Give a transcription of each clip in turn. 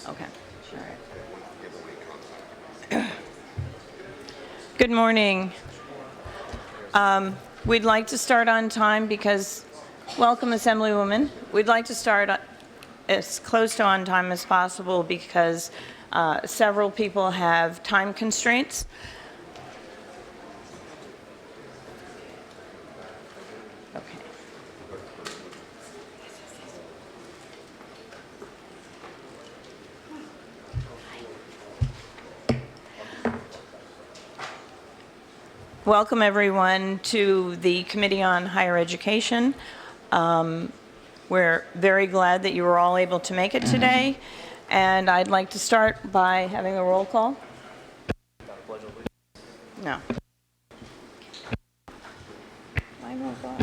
Okay. All right. Good morning. We'd like to start on time because, welcome Assemblywoman. We'd like to start as close to on time as possible because several people have time constraints. Okay. Welcome everyone to the Committee on Higher Education. We're very glad that you were all able to make it today, and I'd like to start by having a roll call. No. My roll call.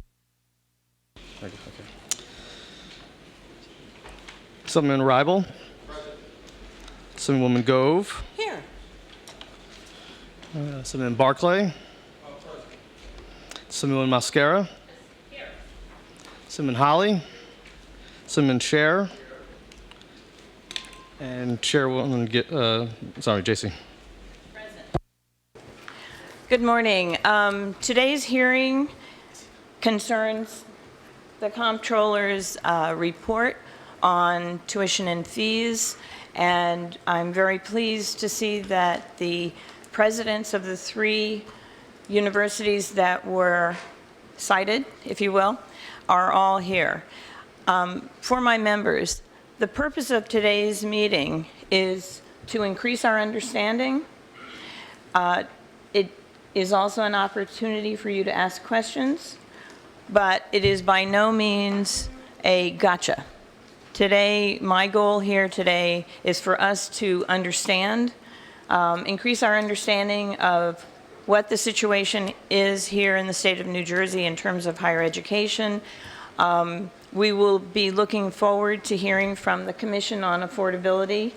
Assemblyman Ribel. Assemblywoman Gove. Here. Assemblyman Barclay. Assemblywoman Mascara. Here. Assemblyman Holly. Assemblyman Chair. And Chairwoman, JC. Present. Good morning. Today's hearing concerns the Comptroller's report on tuition and fees, and I'm very pleased to see that the presidents of the three universities that were cited, if you will, are all here. For my members, the purpose of today's meeting is to increase our understanding. It is also an opportunity for you to ask questions, but it is by no means a gotcha. Today, my goal here today is for us to understand, increase our understanding of what the situation is here in the state of New Jersey in terms of higher education. We will be looking forward to hearing from the Commission on Affordability,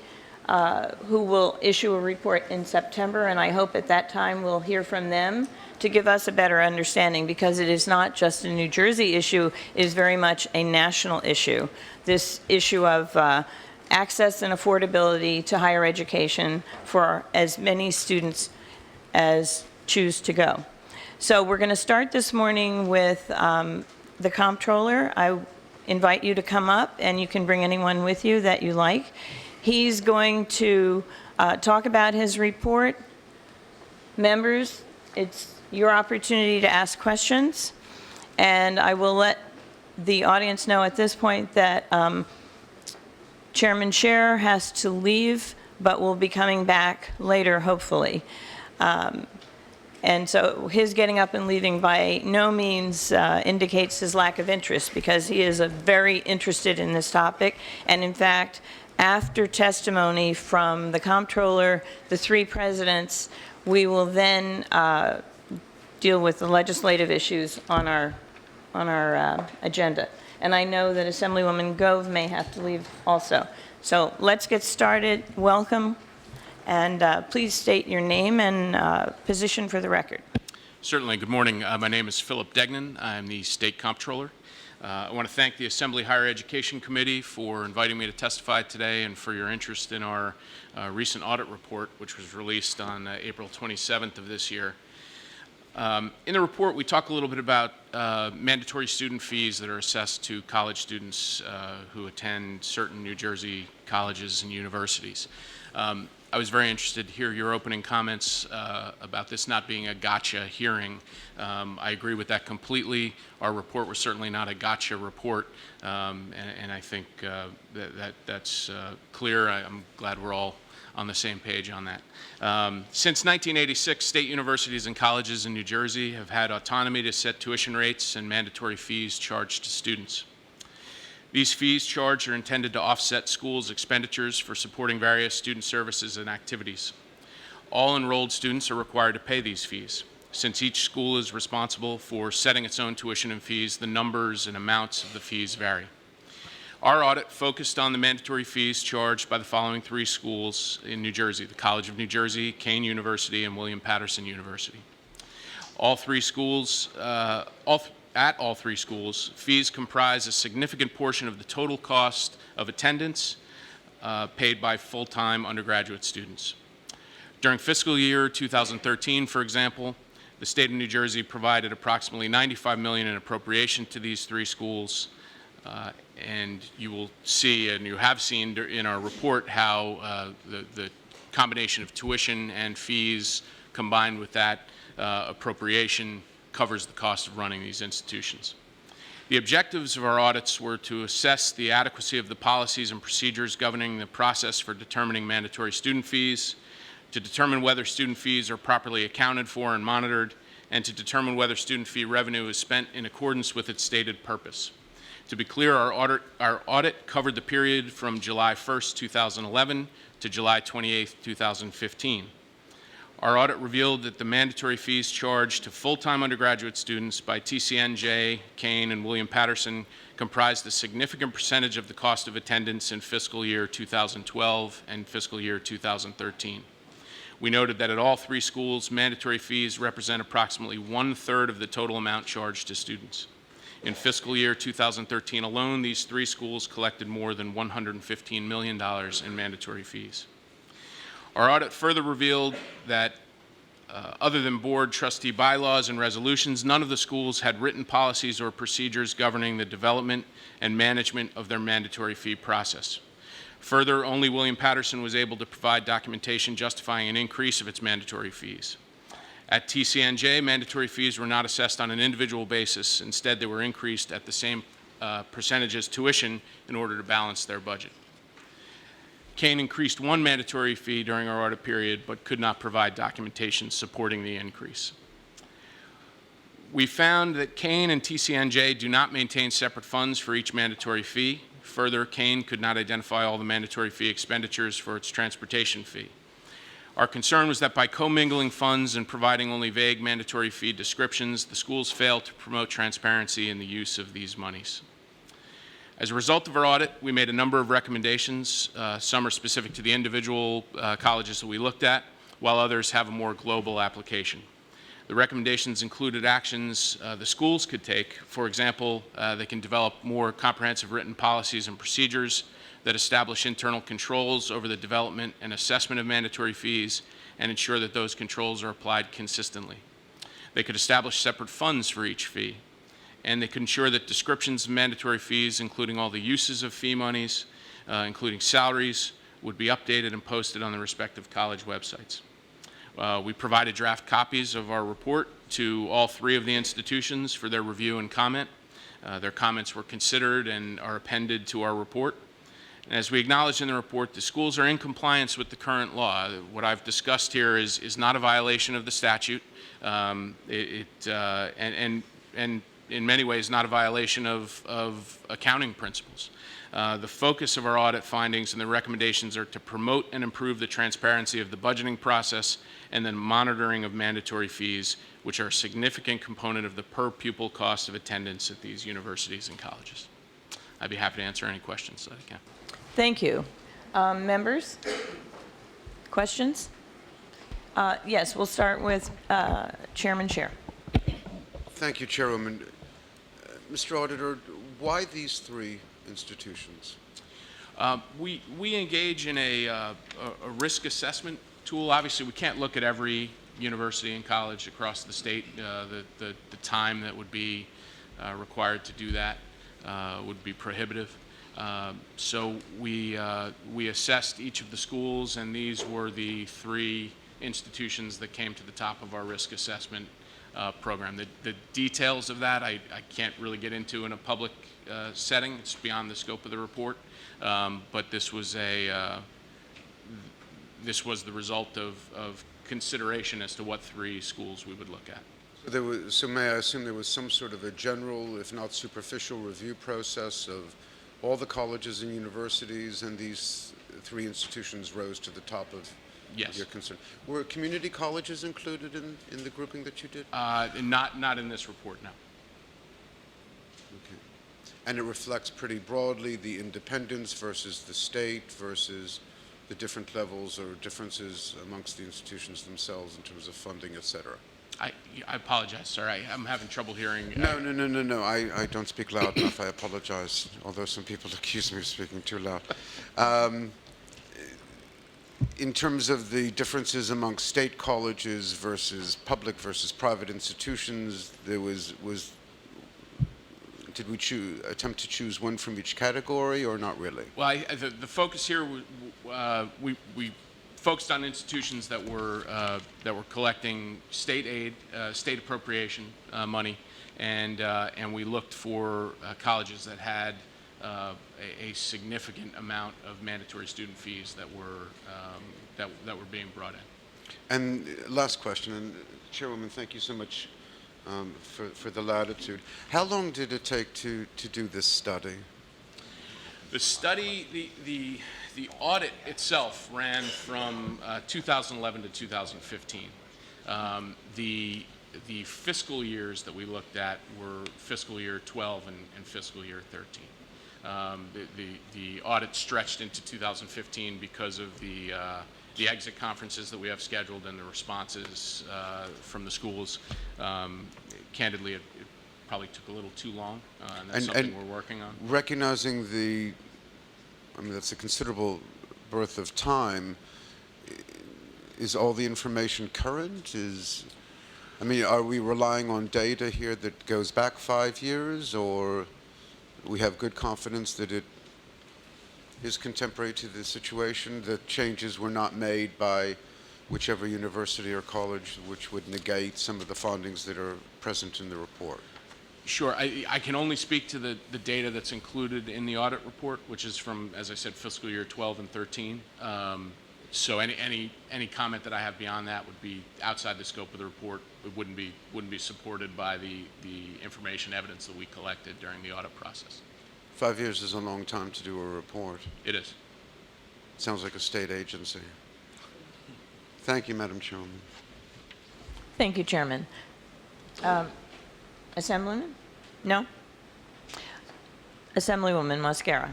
who will issue a report in September, and I hope at that time we'll hear from them to give us a better understanding, because it is not just a New Jersey issue, it is very much a national issue. This issue of access and affordability to higher education for as many students as choose to go. So we're going to start this morning with the Comptroller. I invite you to come up, and you can bring anyone with you that you like. He's going to talk about his report. Members, it's your opportunity to ask questions, and I will let the audience know at this point that Chairman Scher has to leave, but will be coming back later, hopefully. And so his getting up and leaving by no means indicates his lack of interest, because he is very interested in this topic. And in fact, after testimony from the Comptroller, the three presidents, we will then deal with the legislative issues on our agenda. And I know that Assemblywoman Gove may have to leave also. So let's get started. Welcome. And please state your name and position for the record. Certainly. Good morning. My name is Philip Degnan. I'm the State Comptroller. I want to thank the Assembly Higher Education Committee for inviting me to testify today and for your interest in our recent audit report, which was released on April 27th of this year. In the report, we talk a little bit about mandatory student fees that are assessed to college students who attend certain New Jersey colleges and universities. I was very interested to hear your opening comments about this not being a gotcha hearing. I agree with that completely. Our report was certainly not a gotcha report, and I think that's clear. I'm glad we're all on the same page on that. Since 1986, state universities and colleges in New Jersey have had autonomy to set tuition rates and mandatory fees charged to students. These fees charged are intended to offset schools' expenditures for supporting various student services and activities. All enrolled students are required to pay these fees. Since each school is responsible for setting its own tuition and fees, the numbers and amounts of the fees vary. Our audit focused on the mandatory fees charged by the following three schools in New Jersey: the College of New Jersey, Kane University, and William Patterson University. At all three schools, fees comprise a significant portion of the total cost of attendance, paid by full-time undergraduate students. During fiscal year 2013, for example, the state of New Jersey provided approximately $95 million in appropriation to these three schools, and you will see, and you have seen in our report, how the combination of tuition and fees combined with that appropriation covers the cost of running these institutions. The objectives of our audits were to assess the adequacy of the policies and procedures governing the process for determining mandatory student fees, to determine whether student fees are properly accounted for and monitored, and to determine whether student fee revenue is spent in accordance with its stated purpose. To be clear, our audit covered the period from July 1st, 2011 to July 28th, 2015. Our audit revealed that the mandatory fees charged to full-time undergraduate students by TCNJ, Kane, and William Patterson comprised a significant percentage of the cost of attendance in fiscal year 2012 and fiscal year 2013. We noted that at all three schools, mandatory fees represent approximately 1/3 of the total amount charged to students. In fiscal year 2013 alone, these three schools collected more than $115 million in mandatory fees. Our audit further revealed that other than board trustee bylaws and resolutions, none of the schools had written policies or procedures governing the development and management of their mandatory fee process. Further, only William Patterson was able to provide documentation justifying an increase of its mandatory fees. At TCNJ, mandatory fees were not assessed on an individual basis. Instead, they were increased at the same percentage as tuition in order to balance their budget. Kane increased one mandatory fee during our audit period, but could not provide documentation supporting the increase. We found that Kane and TCNJ do not maintain separate funds for each mandatory fee. Further, Kane could not identify all the mandatory fee expenditures for its transportation fee. Our concern was that by commingling funds and providing only vague mandatory fee descriptions, the schools failed to promote transparency in the use of these monies. As a result of our audit, we made a number of recommendations. Some are specific to the individual colleges that we looked at, while others have a more global application. The recommendations included actions the schools could take. For example, they can develop more comprehensive written policies and procedures that establish internal controls over the development and assessment of mandatory fees and ensure that those controls are applied consistently. They could establish separate funds for each fee, and they could ensure that descriptions of mandatory fees, including all the uses of fee monies, including salaries, would be updated and posted on the respective college websites. We provided draft copies of our report to all three of the institutions for their review and comment. Their comments were considered and are appended to our report. And as we acknowledge in the report, the schools are in compliance with the current law. What I've discussed here is not a violation of the statute, and in many ways not a violation of accounting principles. The focus of our audit findings and the recommendations are to promote and improve the transparency of the budgeting process and then monitoring of mandatory fees, which are a significant component of the per pupil cost of attendance at these universities and colleges. I'd be happy to answer any questions that I can. Thank you. Members? Questions? Yes, we'll start with Chairman Scher. Thank you, Chairwoman. Mr. Auditor, why these three institutions? We engage in a risk assessment tool. Obviously, we can't look at every university and college across the state. The time that would be required to do that would be prohibitive. So we assessed each of the schools, and these were the three institutions that came to the top of our risk assessment program. The details of that I can't really get into in a public setting. It's beyond the scope of the report. But this was the result of consideration as to what three schools we would look at. So may I assume there was some sort of a general, if not superficial, review process of all the colleges and universities, and these three institutions rose to the top of your concern? Were community colleges included in the grouping that you did? Not in this report, no. Okay. And it reflects pretty broadly the independence versus the state versus the different levels or differences amongst the institutions themselves in terms of funding, et cetera. I apologize, sir. I'm having trouble hearing. No. I don't speak loud enough. I apologize, although some people accuse me of speaking too loud. in terms of the differences among state colleges versus public versus private institutions, did we attempt to choose one from each category or not really? Well, the focus here, we focused on institutions that were collecting state aid, state appropriation money, and we looked for colleges that had a significant amount of mandatory student fees that were being brought in. And last question, and Chairwoman, thank you so much for the latitude. How long did it take to do this study? The study, the audit itself ran from 2011 to 2015. The fiscal years that we looked at were fiscal year 12 and fiscal year 13. The audit stretched into 2015 because of the exit conferences that we have scheduled and the responses from the schools. Candidly, it probably took a little too long, and that's something we're working on. Recognizing that's a considerable birth of time, is all the information current? Are we relying on data here that goes back 5 years, or we have good confidence that it is contemporary to the situation, that changes were not made by whichever university or college, which would negate some of the findings that are present in the report? Sure. I can only speak to the data that's included in the audit report, which is from, as I said, fiscal year 12 and 13. So any comment that I have beyond that would be outside the scope of the report. It wouldn't be supported by the information evidence that we collected during the audit process. 5 years is a long time to do a report. It is. Sounds like a state agency. Thank you, Madam Chairman. Thank you, Chairman. Assemblyman? No? Assemblywoman Mosquera.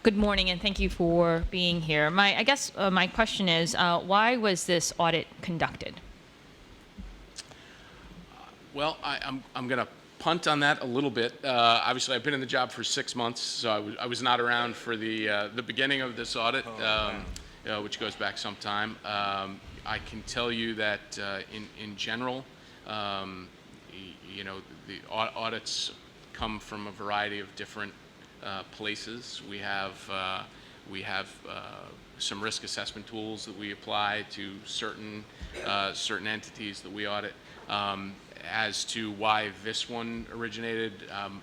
Good morning, and thank you for being here. I guess my question is, why was this audit conducted? Well, I'm going to punt on that a little bit. Obviously, I've been in the job for 6 months, so I was not around for the beginning of this audit, which goes back some time. I can tell you that in general, the audits come from a variety of different places. We have some risk assessment tools that we apply to certain entities that we audit. As to why this one originated, I'm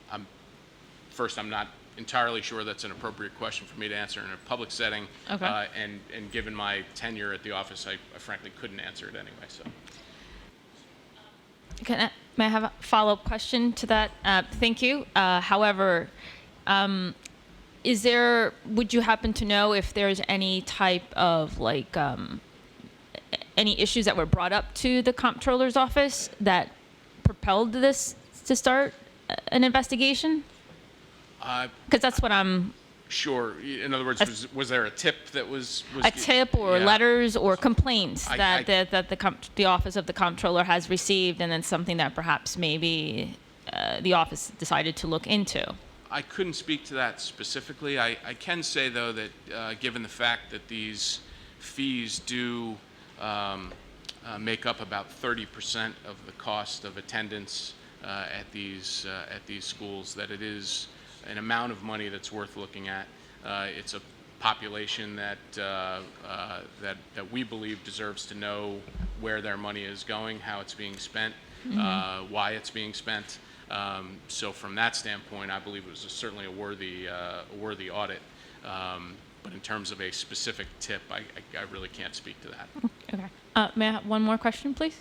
not entirely sure that's an appropriate question for me to answer in a public setting. Okay. And given my tenure at the office, I frankly couldn't answer it anyway. So. May I have a follow-up question to that? Thank you. However, would you happen to know if there's any type of any issues that were brought up to the comptroller's office that propelled this to start an investigation? Because that's what I'm... Sure. In other words, was there a tip that was a tip or yeah. letters or complaints that the office of the comptroller has received, and then something that perhaps maybe the office decided to look into? I couldn't speak to that specifically. I can say, though, that given the fact that these fees do make up about 30% of the cost of attendance at these schools, that it is an amount of money that's worth looking at. It's a population that we believe deserves to know where their money is going, how it's being spent, why it's being spent. So from that standpoint, I believe it was certainly a worthy audit. But in terms of a specific tip, I really can't speak to that. Okay. May I have one more question, please?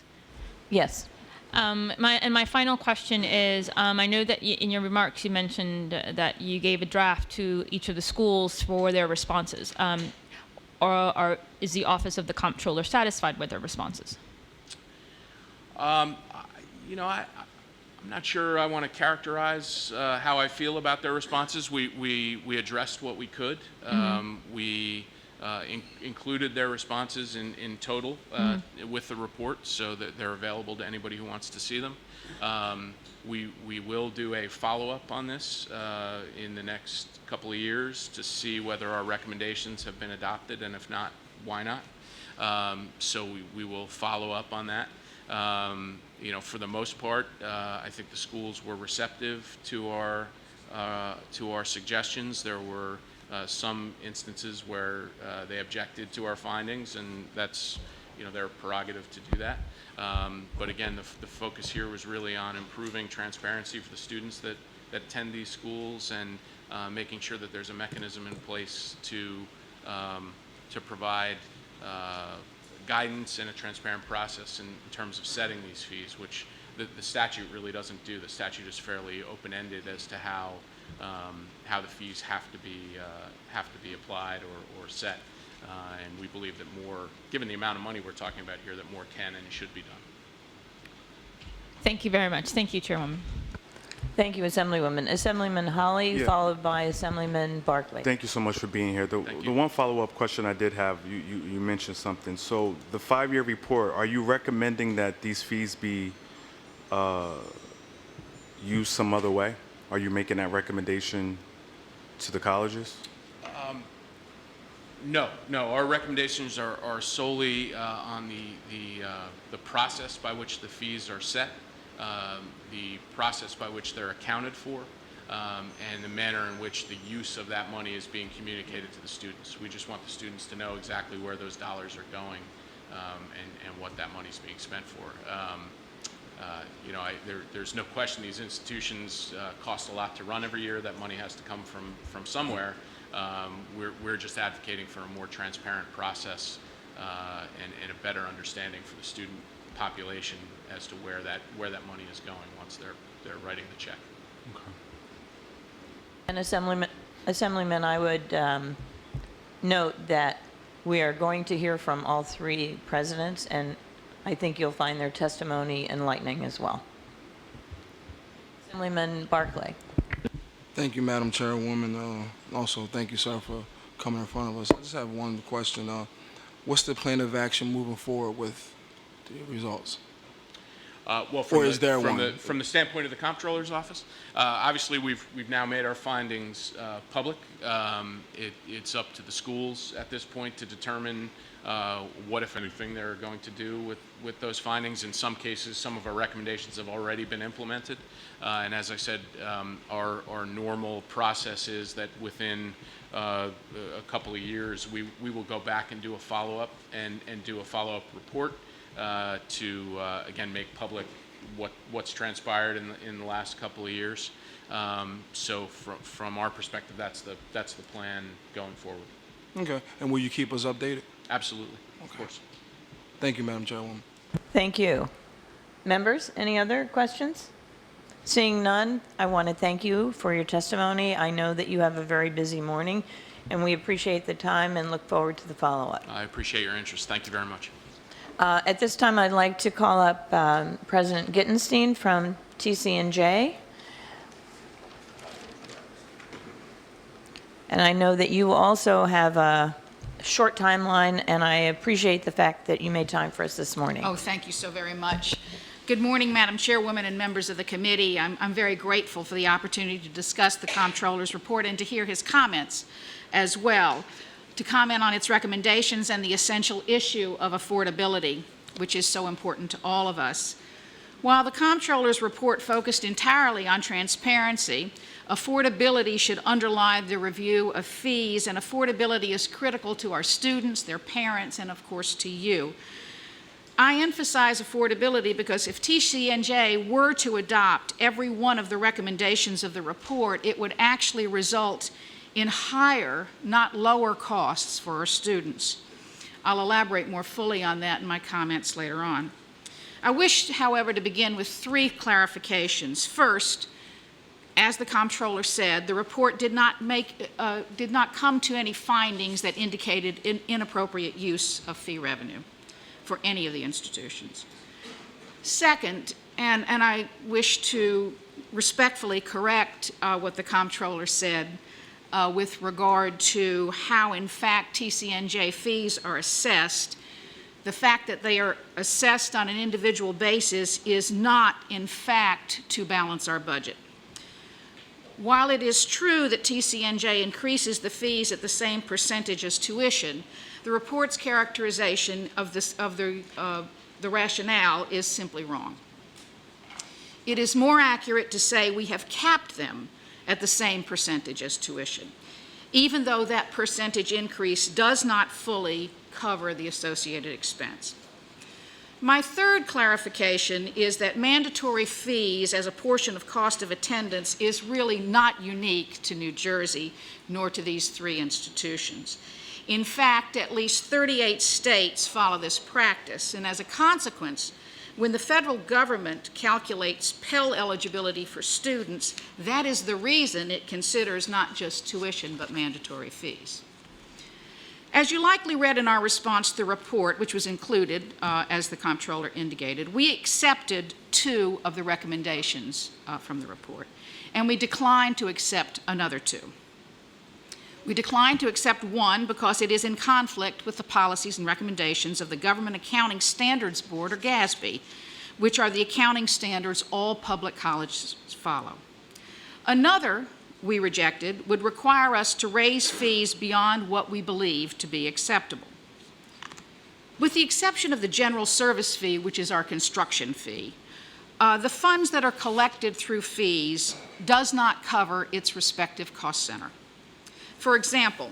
Yes. My final question is, I know that in your remarks you mentioned that you gave a draft to each of the schools for their responses. Is the Office of the Comptroller satisfied with their responses? I'm not sure I want to characterize how I feel about their responses. We addressed what we could. We included their responses in total with the report, so that they're available to anybody who wants to see them. We will do a follow-up on this in the next couple of years to see whether our recommendations have been adopted, and if not, why not. So we will follow up on that. For the most part, I think the schools were receptive to our suggestions. There were some instances where they objected to our findings, and that's their prerogative to do that. But again, the focus here was really on improving transparency for the students that attend these schools, and making sure that there's a mechanism in place to provide guidance and a transparent process in terms of setting these fees, which the statute really doesn't do. The statute is fairly open-ended as to how the fees have to be applied or set. And we believe that more, given the amount of money we're talking about here, that more can and should be done. Thank you very much. Thank you, Chairwoman. Thank you, Assemblywoman. Assemblyman Holly, Yeah. followed by Assemblyman Barclay. Thank you so much for being here. The one follow-up question I did have, you mentioned something. So the 5-year report, are you recommending that these fees be used some other way? Are you making that recommendation to the colleges? No. Our recommendations are solely on the process by which the fees are set, the process by which they're accounted for, and the manner in which the use of that money is being communicated to the students. We just want the students to know exactly where those dollars are going, and what that money is being spent for. There's no question these institutions cost a lot to run every year. That money has to come from somewhere. We're just advocating for a more transparent process and a better understanding for the student population as to where that money is going once they're writing the check. Okay. And Assemblyman, I would note that we are going to hear from all three presidents, and I think you'll find their testimony enlightening as well. Assemblyman Barclay. Thank you, Madam Chairwoman. Also, thank you, sir, for coming in front of us. I just have one question. What's the plan of action moving forward with the results? Well, from the standpoint of the Comptroller's office, obviously we've now made our findings public. It's up to the schools at this point to determine what, if anything, they're going to do with those findings. In some cases, some of our recommendations have already been implemented. And as I said, our normal process is that within a couple of years, we will go back and do a follow-up and do a follow-up report to again make public what's transpired in the last couple of years. So from our perspective, that's the plan going forward. Okay. And will you keep us updated? Absolutely. Okay. Of course. Thank you, Madam Chairwoman. Thank you. Members, any other questions? Seeing none, I want to thank you for your testimony. I know that you have a very busy morning, and we appreciate the time and look forward to the follow-up. I appreciate your interest. Thank you very much. At this time, I'd like to call up President Gittenstein from TC&J. And I know that you also have a short timeline, and I appreciate the fact that you made time for us this morning. Oh, thank you so very much. Good morning, Madam Chairwoman and members of the committee. I'm very grateful for the opportunity to discuss the Comptroller's report and to hear his comments as well, to comment on its recommendations and the essential issue of affordability, which is so important to all of us. While the Comptroller's report focused entirely on transparency, affordability should underlie the review of fees, and affordability is critical to our students, their parents, and of course to you. I emphasize affordability because if TC&J were to adopt every one of the recommendations of the report, it would actually result in higher, not lower costs for our students. I'll elaborate more fully on that in my comments later on. I wish, however, to begin with 3 clarifications. First, as the Comptroller said, the report did not come to any findings that indicated inappropriate use of fee revenue for any of the institutions. Second, and I wish to respectfully correct what the Comptroller said, with regard to how, in fact, TCNJ fees are assessed. The fact that they are assessed on an individual basis is not, in fact, to balance our budget. While it is true that TCNJ increases the fees at the same percentage as tuition, the report's characterization of the rationale is simply wrong. It is more accurate to say we have capped them at the same percentage as tuition, even though that percentage increase does not fully cover the associated expense. My third clarification is that mandatory fees as a portion of cost of attendance is really not unique to New Jersey, nor to these three institutions. In fact, at least 38 states follow this practice, and as a consequence, when the federal government calculates Pell eligibility for students, that is the reason it considers not just tuition but mandatory fees. As you likely read in our response to the report, which was included, as the comptroller indicated, we accepted 2 of the recommendations from the report, and we declined to accept another 2. We declined to accept 1 because it is in conflict with the policies and recommendations of the Government Accounting Standards Board, or GASB, which are the accounting standards all public colleges follow. Another we rejected would require us to raise fees beyond what we believe to be acceptable. With the exception of the general service fee, which is our construction fee, the funds that are collected through fees does not cover its respective cost center. For example,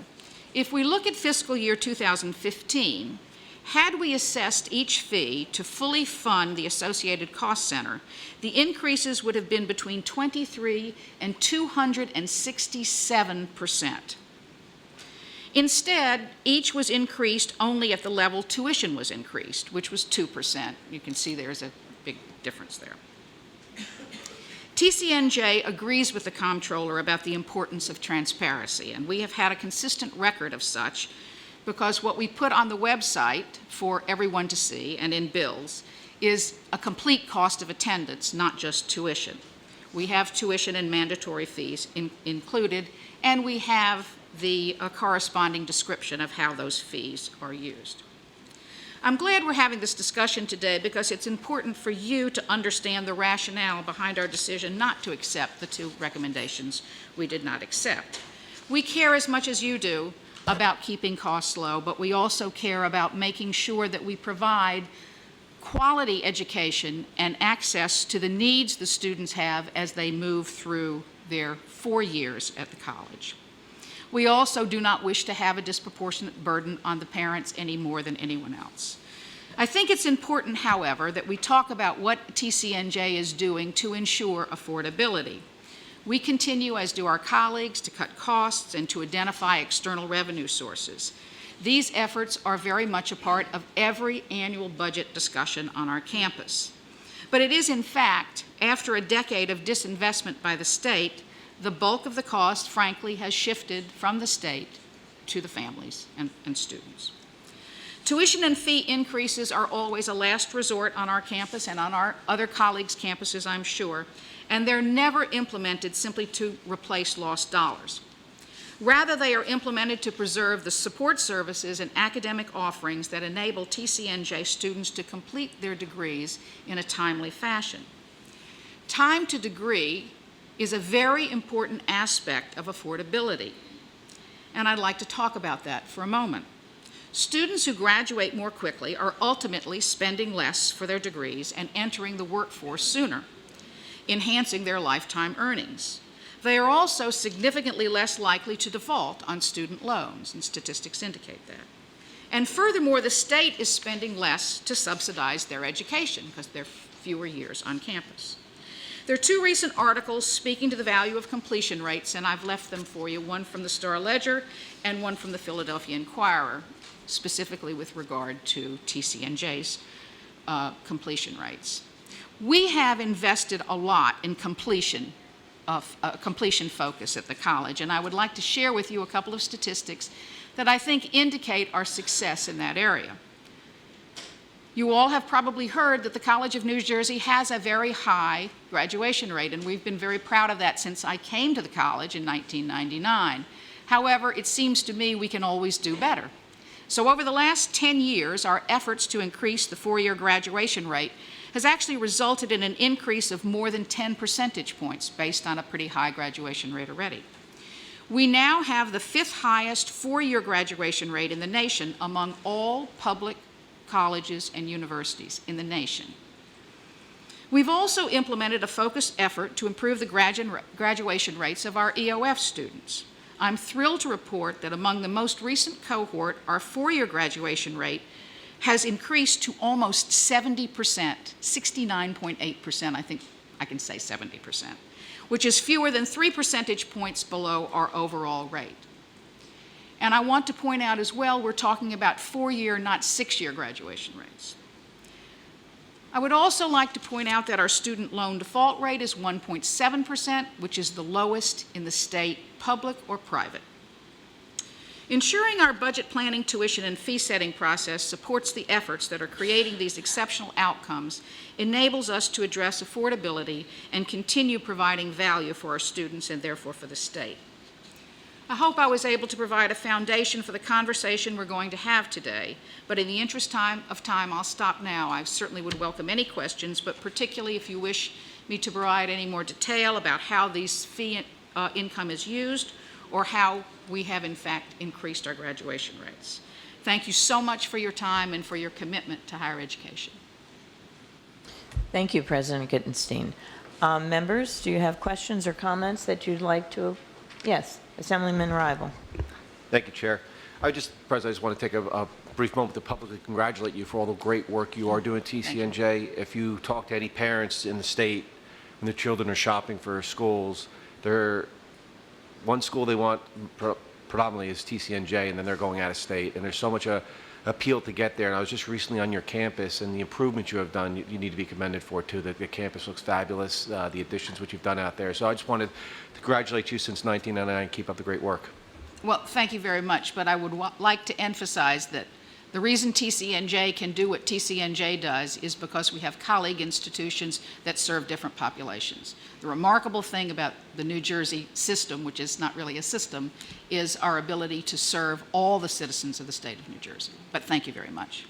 if we look at fiscal year 2015, had we assessed each fee to fully fund the associated cost center, the increases would have been between 23 and 267%. Instead, each was increased only at the level tuition was increased, which was 2%. You can see there's a big difference there. TCNJ agrees with the comptroller about the importance of transparency, and we have had a consistent record of such, because what we put on the website for everyone to see and in bills is a complete cost of attendance, not just tuition. We have tuition and mandatory fees included, and we have the corresponding description of how those fees are used. I'm glad we're having this discussion today because it's important for you to understand the rationale behind our decision not to accept the 2 recommendations we did not accept. We care as much as you do about keeping costs low, but we also care about making sure that we provide quality education and access to the needs the students have as they move through their 4 years at the college. We also do not wish to have a disproportionate burden on the parents any more than anyone else. I think it's important, however, that we talk about what TCNJ is doing to ensure affordability. We continue, as do our colleagues, to cut costs and to identify external revenue sources. These efforts are very much a part of every annual budget discussion on our campus. But it is, in fact, after a decade of disinvestment by the state, the bulk of the cost, frankly, has shifted from the state to the families and students. Tuition and fee increases are always a last resort on our campus and on our other colleagues' campuses, I'm sure, and they're never implemented simply to replace lost dollars. Rather, they are implemented to preserve the support services and academic offerings that enable TCNJ students to complete their degrees in a timely fashion. Time to degree is a very important aspect of affordability, and I'd like to talk about that for a moment. Students who graduate more quickly are ultimately spending less for their degrees and entering the workforce sooner, enhancing their lifetime earnings. They are also significantly less likely to default on student loans, and statistics indicate that. And furthermore, the state is spending less to subsidize their education because there are fewer years on campus. There are 2 recent articles speaking to the value of completion rates, and I've left them for you, one from the Star-Ledger and one from the Philadelphia Inquirer, specifically with regard to TCNJ's completion rates. We have invested a lot in completion focus at the college, and I would like to share with you a couple of statistics that I think indicate our success in that area. You all have probably heard that the College of New Jersey has a very high graduation rate, and we've been very proud of that since I came to the college in 1999. However, it seems to me we can always do better. So over the last 10 years, our efforts to increase the four-year graduation rate has actually resulted in an increase of more than 10 percentage points based on a pretty high graduation rate already. We now have the 5th highest four-year graduation rate in the nation among all public colleges and universities in the nation. We've also implemented a focused effort to improve the graduation rates of our EOF students. I'm thrilled to report that among the most recent cohort, our four-year graduation rate has increased to almost 70%, 69.8%, I think I can say 70%, which is fewer than 3 percentage points below our overall rate. And I want to point out as well, we're talking about four-year, not six-year graduation rates. I would also like to point out that our student loan default rate is 1.7%, which is the lowest in the state, public or private. Ensuring our budget planning, tuition, and fee setting process supports the efforts that are creating these exceptional outcomes enables us to address affordability and continue providing value for our students and therefore for the state. I hope I was able to provide a foundation for the conversation we're going to have today, but in the interest of time, I'll stop now. I certainly would welcome any questions, but particularly if you wish me to provide any more detail about how these fee income is used or how we have in fact increased our graduation rates. Thank you so much for your time and for your commitment to higher education. Thank you, President Gittenstein. Members, do you have questions or comments that you'd like to? Yes, Assemblyman Rival. Thank you, Chair. President, I just want to take a brief moment to publicly congratulate you for all the great work you are doing at TCNJ. If you talk to any parents in the state when their children are shopping for schools, one school they want predominantly is TCNJ, and then they're going out of state. And there's so much appeal to get there. And I was just recently on your campus, and the improvements you have done, you need to be commended for too. The campus looks fabulous. The additions which you've done out there. So I just wanted to congratulate you since 1999. Keep up the great work. Well, thank you very much, but I would like to emphasize that the reason TCNJ can do what TCNJ does is because we have colleague institutions that serve different populations. The remarkable thing about the New Jersey system, which is not really a system, is our ability to serve all the citizens of the state of New Jersey. But thank you very much.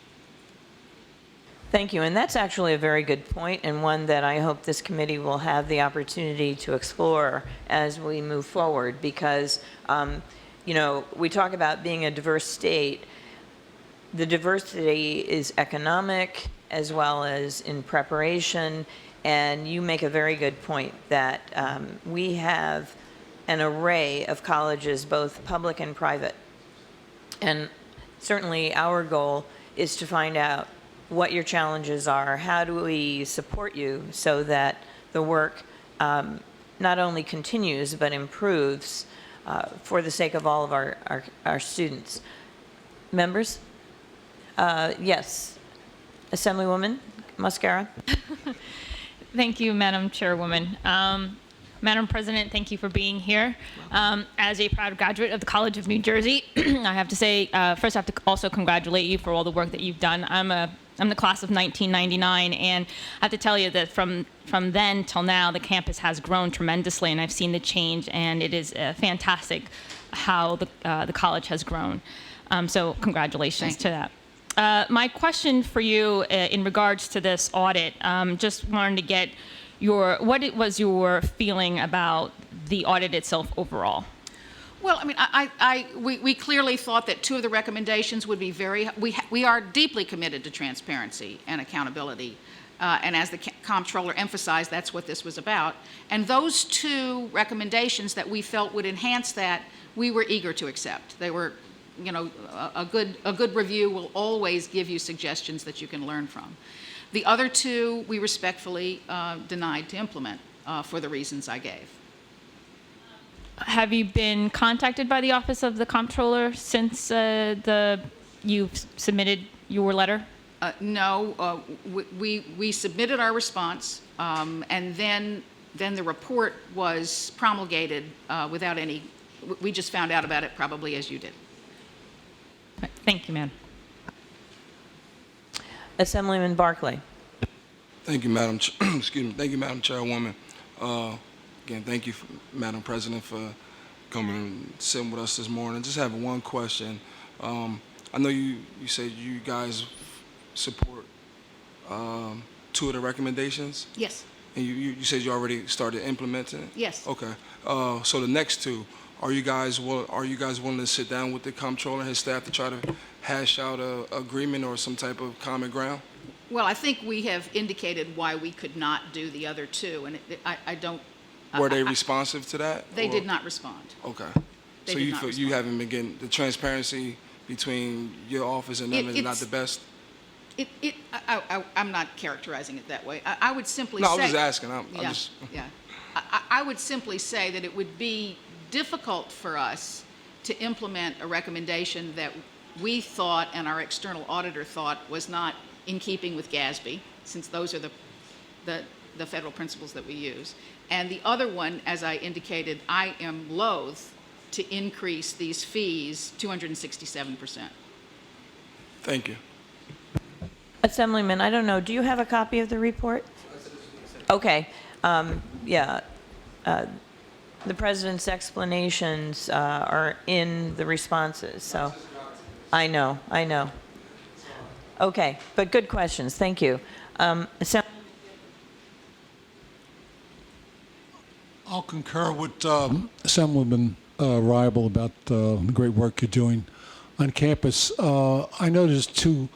Thank you, and that's actually a very good point, and one that I hope this committee will have the opportunity to explore as we move forward, because you know, we talk about being a diverse state. The diversity is economic as well as in preparation, and you make a very good point that we have an array of colleges, both public and private. And certainly our goal is to find out what your challenges are, how do we support you so that the work not only continues but improves for the sake of all of our students. Members? Yes. Assemblywoman Mascara. Thank you, Madam Chairwoman. Madam President, thank you for being here. As a proud graduate of the College of New Jersey, I have to say, first I have to also congratulate you for all the work that you've done. I'm the class of 1999, and I have to tell you that from then till now, the campus has grown tremendously, and I've seen the change, and it is fantastic how the college has grown. So congratulations to that. My question for you in regards to this audit, just wanted to get what was your feeling about the audit itself overall? Well, I mean, we clearly thought that two of the recommendations would be we are deeply committed to transparency and accountability. And as the comptroller emphasized, that's what this was about. And those two recommendations that we felt would enhance that, we were eager to accept. They were, you know, a good review will always give you suggestions that you can learn from. The other two, we respectfully denied to implement for the reasons I gave. Have you been contacted by the Office of the Comptroller since you submitted your letter? No, we submitted our response, and then the report was promulgated without any. We just found out about it probably as you did. Thank you, ma'am. Assemblyman Barclay. Thank you, Madam. Excuse me. Thank you, Madam Chairwoman. Again, thank you, Madam President, for coming and sitting with us this morning. Just have one question. I know you said you guys support 2 of the recommendations, Yes, and you said you already started implementing it? yes. Okay. So the next 2, are you guys willing to sit down with the comptroller and his staff to try to hash out a agreement or some type of common ground? Well, I think we have indicated why we could not do the other 2, and I don't. Were they responsive to that? They or- did not respond. Okay. They So did you not feel you respond. haven't been getting the transparency between your office and them is not It's- the best? I'm not characterizing it that way. I would simply No, say. I was just asking. I'm Yeah, just. yeah. I would simply say that it would be difficult for us to implement a recommendation that we thought and our external auditor thought was not in keeping with GASB, since those are the federal principles that we use. And the other one, as I indicated, I am loath to increase these fees 267%. Thank you. Assemblyman, I don't know, do you have a copy of the report? Okay, yeah. The president's explanations are in the responses, so. I know. Okay, but good questions, thank you. I'll concur with Assemblyman Ribel about the great work you're doing on campus. I know there's 2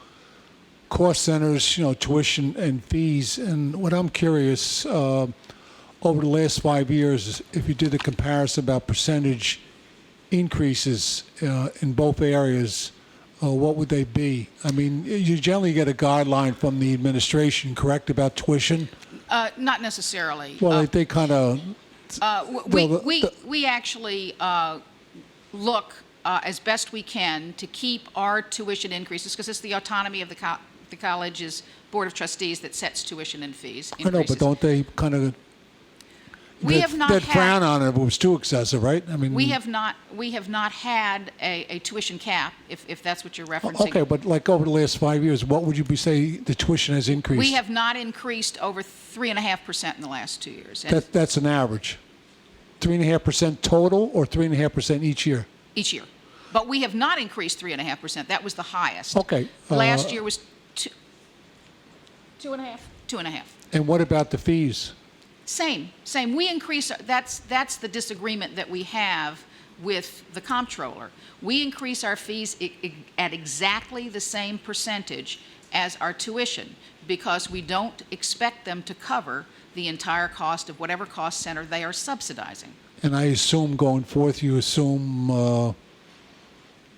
cost centers, tuition and fees, and what I'm curious, over the last 5 years, if you did a comparison about percentage increases in both areas, what would they be? I mean, you generally get a guideline from the administration, correct, about tuition? Not necessarily. Well, they kind of... We actually look as best we can to keep our tuition increases, because it's the autonomy of the college's Board of Trustees that sets tuition and fees I know, increases. but don't they kind of... We have not they'd had- frown on it if it was too excessive, right? I mean... We have not had a tuition cap, if that's what you're referencing. Okay, but like over the last 5 years, what would you be say the tuition has increased? We have not increased over 3.5% in the last 2 years. And That's an average. 3.5% total or 3.5% each year? each year. But we have not increased 3.5%. That was the highest. Okay. Last year was 2.5. 2.5. And what about the fees? Same. We increase, that's the disagreement that we have with the comptroller. We increase our fees at exactly the same percentage as our tuition, because we don't expect them to cover the entire cost of whatever cost center they are subsidizing. And I assume going forth, you assume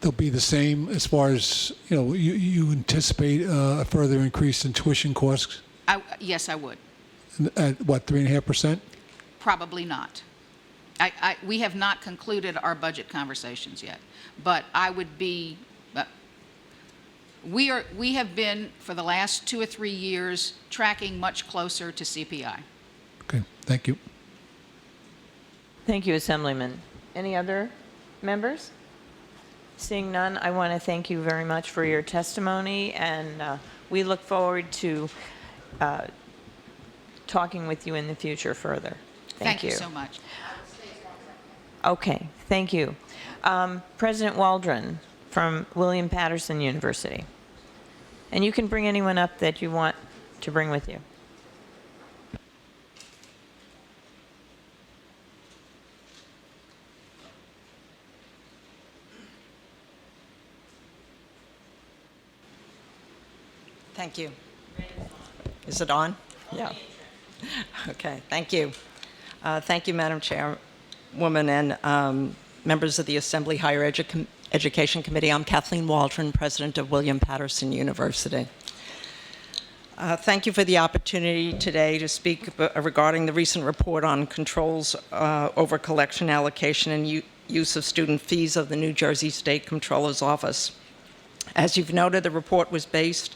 they'll be the same as far as, you anticipate a further increase in tuition costs Yes, I would. at what, 3.5%? Probably not. We have not concluded our budget conversations yet, but I would be, we have been, for the last 2 or 3 years, tracking much closer to CPI. Okay, thank you. Thank you, Assemblyman. Any other members? Seeing none, I want to thank you very much for your testimony, and we look forward to talking with you in the future further. Thank you. Thank you so much. Okay, thank you. President Waldron from William Patterson University. And you can bring anyone up that you want to bring with you. Thank you. Is it on? Yeah. Okay, thank you. Thank you, Madam Chairwoman and members of the Assembly Higher Education Committee. I'm Kathleen Waldron, President of William Patterson University. Thank you for the opportunity today to speak regarding the recent report on controls over collection, allocation, and use of student fees of the New Jersey State Comptroller's Office. As you've noted, the report was based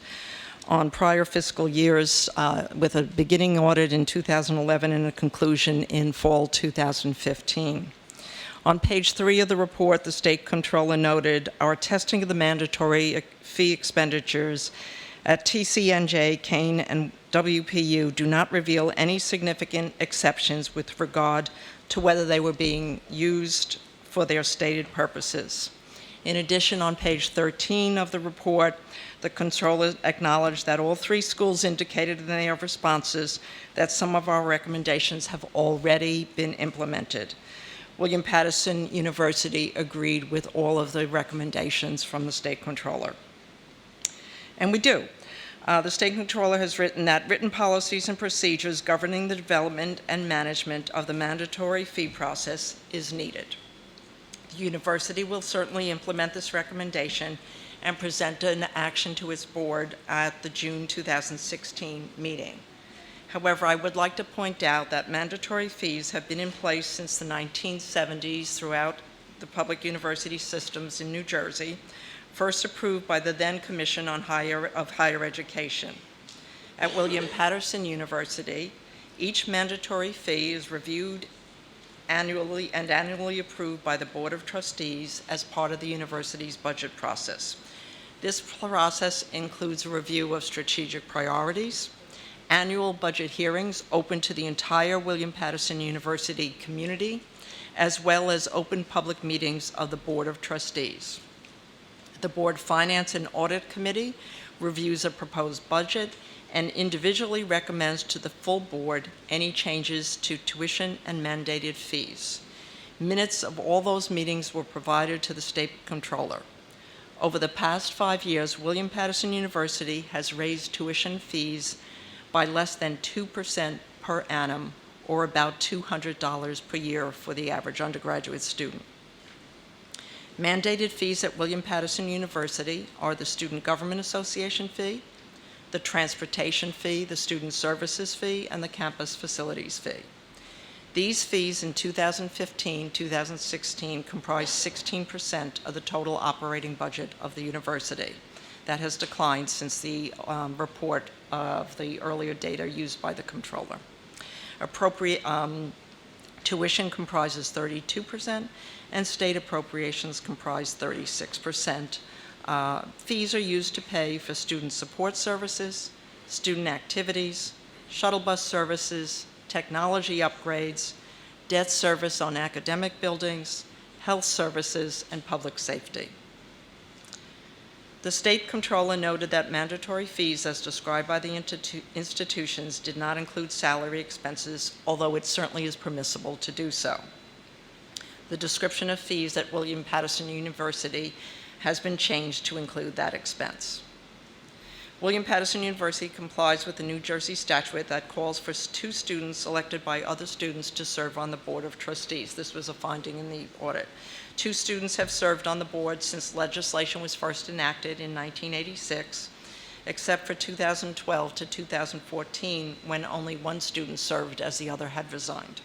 on prior fiscal years with a beginning audit in 2011 and a conclusion in fall 2015. On page 3 of the report, the State Comptroller noted, our testing of the mandatory fee expenditures at TCNJ, Kane, and WPU do not reveal any significant exceptions with regard to whether they were being used for their stated purposes. In addition, on page 13 of the report, the Comptroller acknowledged that all 3 schools indicated in their responses that some of our recommendations have already been implemented. William Paterson University agreed with all of the recommendations from the State Comptroller. And we do. The State Comptroller has written that written policies and procedures governing the development and management of the mandatory fee process is needed. The university will certainly implement this recommendation and present an action to its board at the June 2016 meeting. However, I would like to point out that mandatory fees have been in place since the 1970s throughout the public university systems in New Jersey, first approved by the then Commission on Higher Education. At William Paterson University, each mandatory fee is reviewed annually and annually approved by the Board of Trustees as part of the university's budget process. This process includes a review of strategic priorities, annual budget hearings open to the entire William Paterson University community, as well as open public meetings of the Board of Trustees. The Board Finance and Audit Committee reviews a proposed budget and individually recommends to the full board any changes to tuition and mandated fees. Minutes of all those meetings were provided to the State Comptroller. Over the past 5 years, William Paterson University has raised tuition fees by less than 2% per annum, or about $200 per year for the average undergraduate student. Mandated fees at William Paterson University are the Student Government Association fee, the transportation fee, the student services fee, and the campus facilities fee. These fees in 2015-2016 comprise 16% of the total operating budget of the university. That has declined since the report of the earlier data used by the Comptroller. Appropriate tuition comprises 32%, and state appropriations comprise 36%. Fees are used to pay for student support services, student activities, shuttle bus services, technology upgrades, debt service on academic buildings, health services, and public safety. The State Comptroller noted that mandatory fees as described by the institutions did not include salary expenses, although it certainly is permissible to do so. The description of fees at William Paterson University has been changed to include that expense. William Paterson University complies with the New Jersey statute that calls for 2 students elected by other students to serve on the Board of Trustees. This was a finding in the audit. 2 students have served on the board since legislation was first enacted in 1986, except for 2012 to 2014, when only 1 student served as the other had resigned.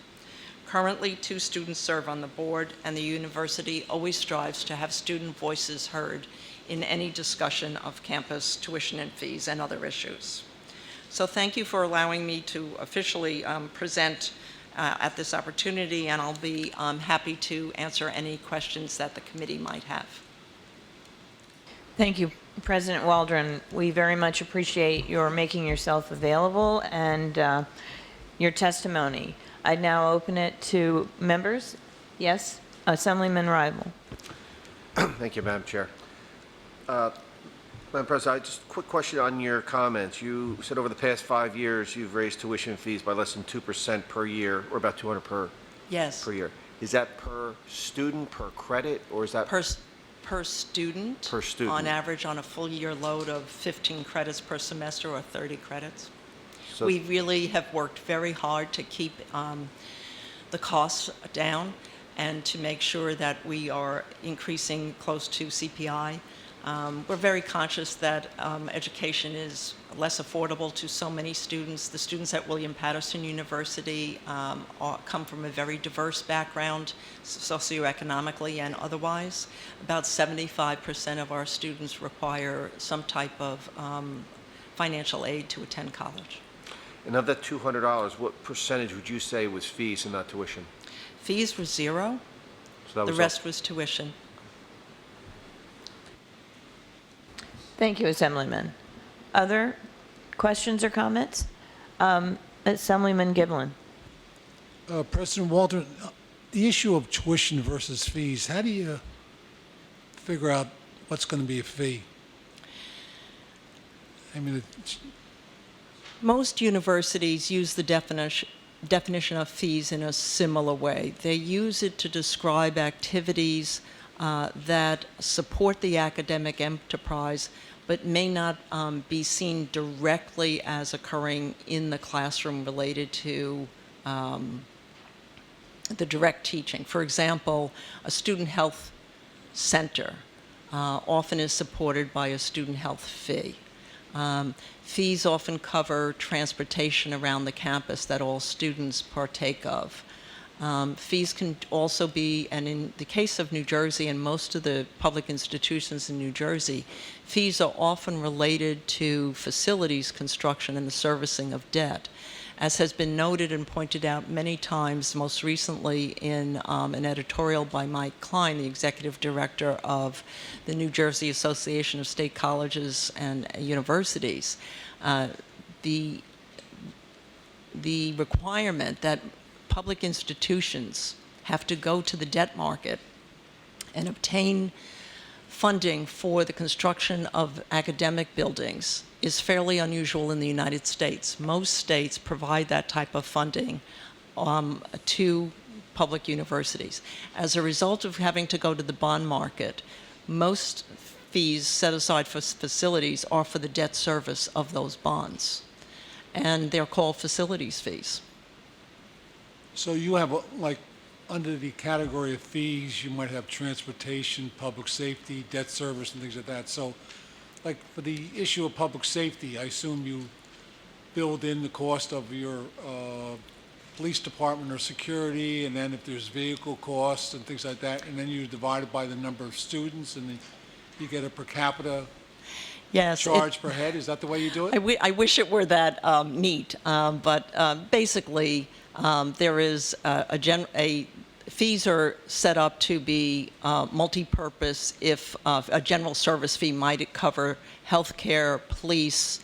Currently, 2 students serve on the board, and the university always strives to have student voices heard in any discussion of campus tuition and fees and other issues. So thank you for allowing me to officially present at this opportunity, and I'll be happy to answer any questions that the committee might have. Thank you, President Waldron. We very much appreciate your making yourself available and your testimony. I'd now open it to members. Yes, Assemblyman Rival. Thank you, Madam Chair. Madam President, just a quick question on your comments. You said over the past 5 years you've raised tuition fees by less than 2% per year, or about $200 per year. Is that per student, per credit, or is that per student? Per student. On average, on a full year load of 15 credits per semester or 30 credits. So we really have worked very hard to keep the costs down and to make sure that we are increasing close to CPI. We're very conscious that education is less affordable to so many students. The students at William Paterson University come from a very diverse background, socioeconomically and otherwise. About 75% of our students require some type of financial aid to attend college. And of that $200, what percentage would you say was fees and not tuition? Fees were 0. So that the was rest was tuition. Thank you, Assemblyman. Other questions or comments? Assemblyman Giblin. President Waldron, the issue of tuition versus fees, how do you figure out what's going to be a fee? I mean, Most universities use the definition of fees in a similar way. They use it to describe activities that support the academic enterprise, but may not be seen directly as occurring in the classroom related to the direct teaching. For example, a student health center often is supported by a student health fee. Fees often cover transportation around the campus that all students partake of. Fees can also be, and in the case of New Jersey and most of the public institutions in New Jersey, fees are often related to facilities construction and the servicing of debt. As has been noted and pointed out many times, most recently in an editorial by Mike Klein, the executive director of the New Jersey Association of State Colleges and Universities, the requirement that public institutions have to go to the debt market and obtain funding for the construction of academic buildings is fairly unusual in the United States. Most states provide that type of funding to public universities. As a result of having to go to the bond market, most fees set aside for facilities are for the debt service of those bonds, and they're called facilities fees. so you have, like, under the category of fees, you might have transportation, public safety, debt service, and things like that. So, like, for the issue of public safety, I assume you build in the cost of your police department or security, and then if there's vehicle costs and things like that, and then you divide it by the number of students, and then you get a per capita charge per head. Is that the way you do it? I wish it were that neat, but basically, there is fees are set up to be multi-purpose. If a general service fee might cover healthcare, police,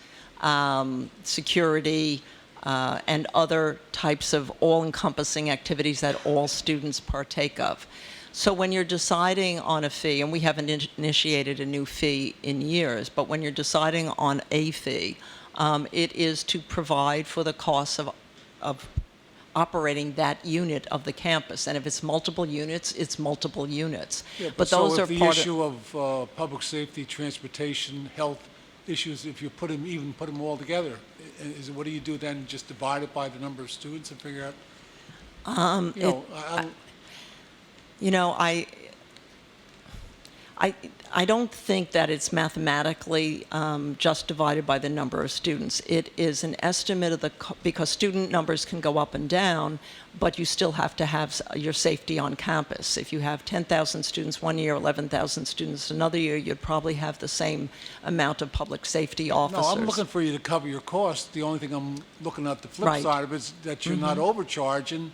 security, and other types of all-encompassing activities that all students partake of. So when you're deciding on a fee, and we haven't initiated a new fee in years, but when you're deciding on a fee, it is to provide for the costs of operating that unit of the campus. And if it's multiple units, it's multiple units. Yeah, but so those if are the part issue of public safety, transportation, health issues, if you put them all together, what do you do then? Just divide it by the number of students and figure out? I don't think that it's mathematically just divided by the number of students. It is an estimate of because student numbers can go up and down, but you still have to have your safety on campus. If you have 10,000 students one year, 11,000 students another year, you'd probably have the same amount of public safety officers. No, I'm looking for you to cover your costs. The only thing I'm looking at the flip side of it is that you're not overcharging,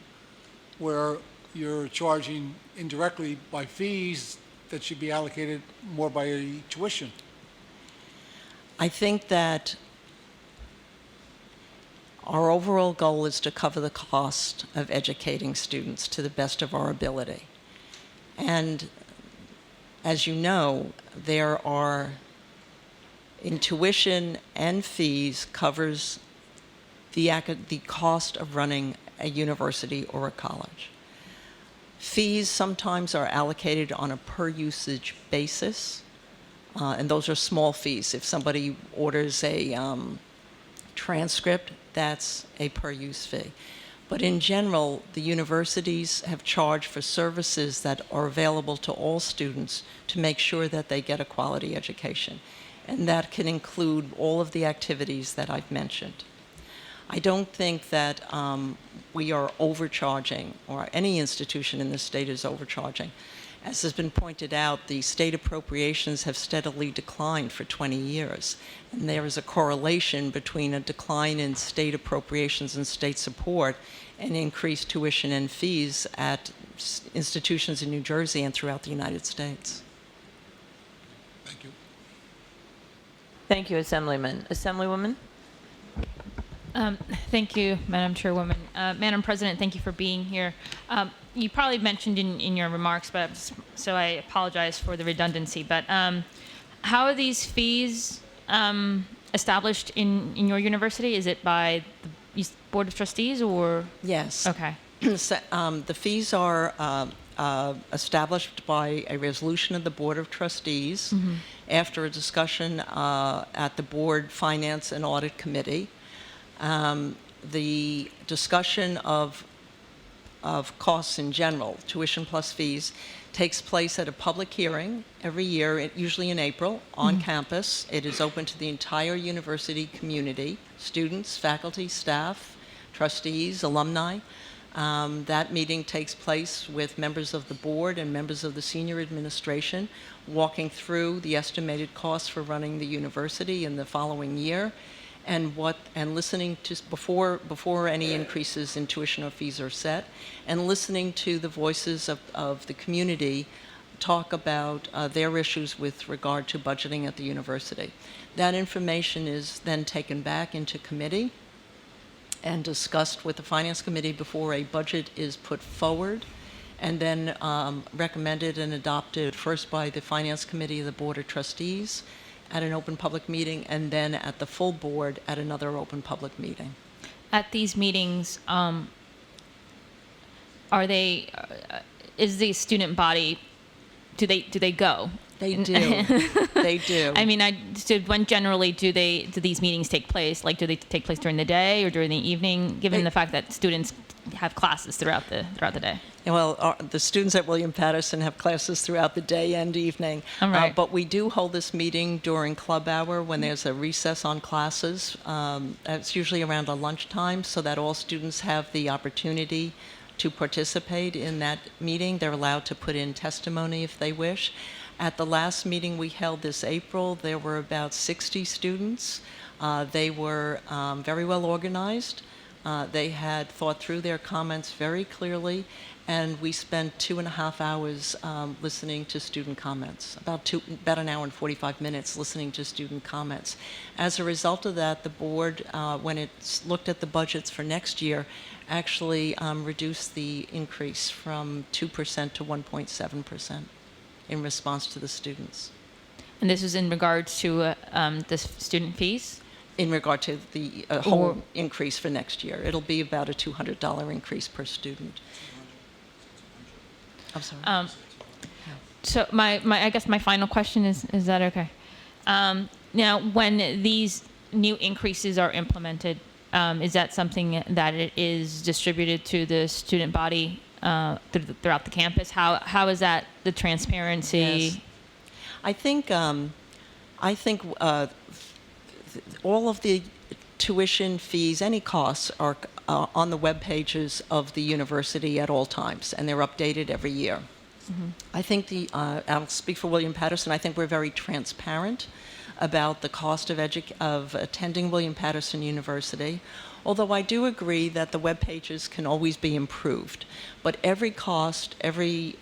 where you're charging indirectly by fees that should be allocated more by tuition. I think that our overall goal is to cover the cost of educating students to the best of our ability. And as you know, there are, in tuition and fees covers the cost of running a university or a college. Fees sometimes are allocated on a per usage basis, and those are small fees. If somebody orders a transcript, that's a per use fee. But in general, the universities have charged for services that are available to all students to make sure that they get a quality education. And that can include all of the activities that I've mentioned. I don't think that we are overcharging, or any institution in the state is overcharging. As has been pointed out, the state appropriations have steadily declined for 20 years. And there is a correlation between a decline in state appropriations and state support and increased tuition and fees at institutions in New Jersey and throughout the United States. Thank you. Thank you, Assemblyman. Assemblywoman? Thank you, Madam Chairwoman. Madam President, thank you for being here. You probably mentioned in your remarks, so I apologize for the redundancy, but how are these fees established in your university? Is it by the Board of Trustees or? Yes. Okay. So, the fees are established by a resolution of the Board of Trustees after a discussion at the Board Finance and Audit Committee. The discussion of costs in general, tuition plus fees, takes place at a public hearing every year, usually in April, on campus. It is open to the entire university community, students, faculty, staff, trustees, alumni. That meeting takes place with members of the board and members of the senior administration, walking through the estimated costs for running the university in the following year, and listening to before any increases in tuition or fees are set, and listening to the voices of the community talk about their issues with regard to budgeting at the university. That information is then taken back into committee and discussed with the Finance Committee before a budget is put forward, and then recommended and adopted first by the Finance Committee of the Board of Trustees at an open public meeting, and then at the full board at another open public meeting. At these meetings, is the student body, do they go? They do. They do. I mean, when generally do these meetings take place? Like, do they take place during the day or during the evening, given the fact that students have classes throughout the day? Well, the students at William Patterson have classes throughout the day and evening. All right. But we do hold this meeting during club hour when there's a recess on classes. It's usually around a lunchtime, so that all students have the opportunity to participate in that meeting. They're allowed to put in testimony if they wish. At the last meeting we held this April, there were about 60 students. They were very well organized. They had thought through their comments very clearly, and we spent 2.5 hours listening to student comments, about an hour and 45 minutes listening to student comments. As a result of that, the board, when it looked at the budgets for next year, actually reduced the increase from 2% to 1.7%. in response to the students. And this is in regards to the student fees? In regard to the whole increase for next year. It'll be about a $200 increase per student. I'm sorry. So I guess my final question is that okay? Now, when these new increases are implemented, is that something that it is distributed to the student body throughout the campus? How is that the transparency? Yes. I think all of the tuition fees, any costs, are on the web pages of the university at all times, and they're updated every year. I think I'll speak for William Patterson. I think we're very transparent about the cost of attending William Patterson University. Although I do agree that the web pages can always be improved. But every cost, every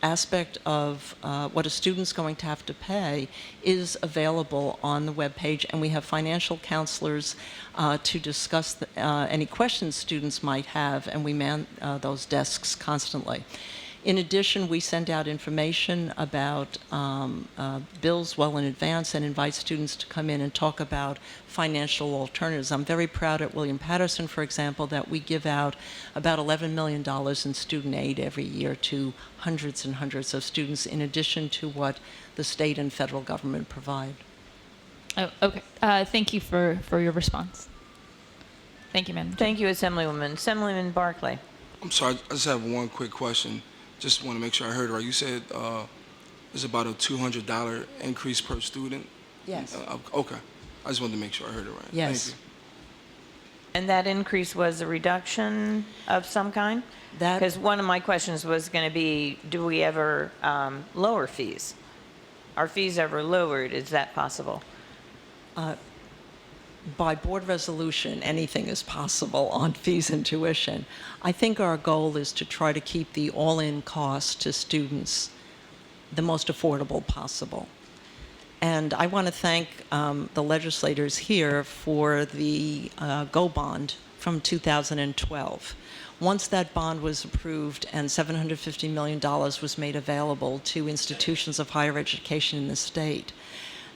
aspect of what a student's going to have to pay is available on the web page, and we have financial counselors to discuss any questions students might have, and we man those desks constantly. In addition, we send out information about bills well in advance and invite students to come in and talk about financial alternatives. I'm very proud at William Patterson, for example, that we give out about $11 million in student aid every year to hundreds and hundreds of students, in addition to what the state and federal government provide. Oh, okay. Thank you for your response. Thank you, Madam Chair. Thank you, Assemblywoman. Assemblyman Barclay. I'm sorry, I just have one quick question. Just want to make sure I heard it right. You said it's about a $200 increase per student? Yes. Okay. I just wanted to make sure I heard it right. Yes. Thank you. And that increase was a reduction of some kind? Because one of my questions was going to be, do we ever lower fees? Are fees ever lowered? Is that possible? By board resolution, anything is possible on fees and tuition. I think our goal is to try to keep the all-in cost to students the most affordable possible. And I want to thank the legislators here for the GO bond from 2012. Once that bond was approved and $750 million was made available to institutions of higher education in the state,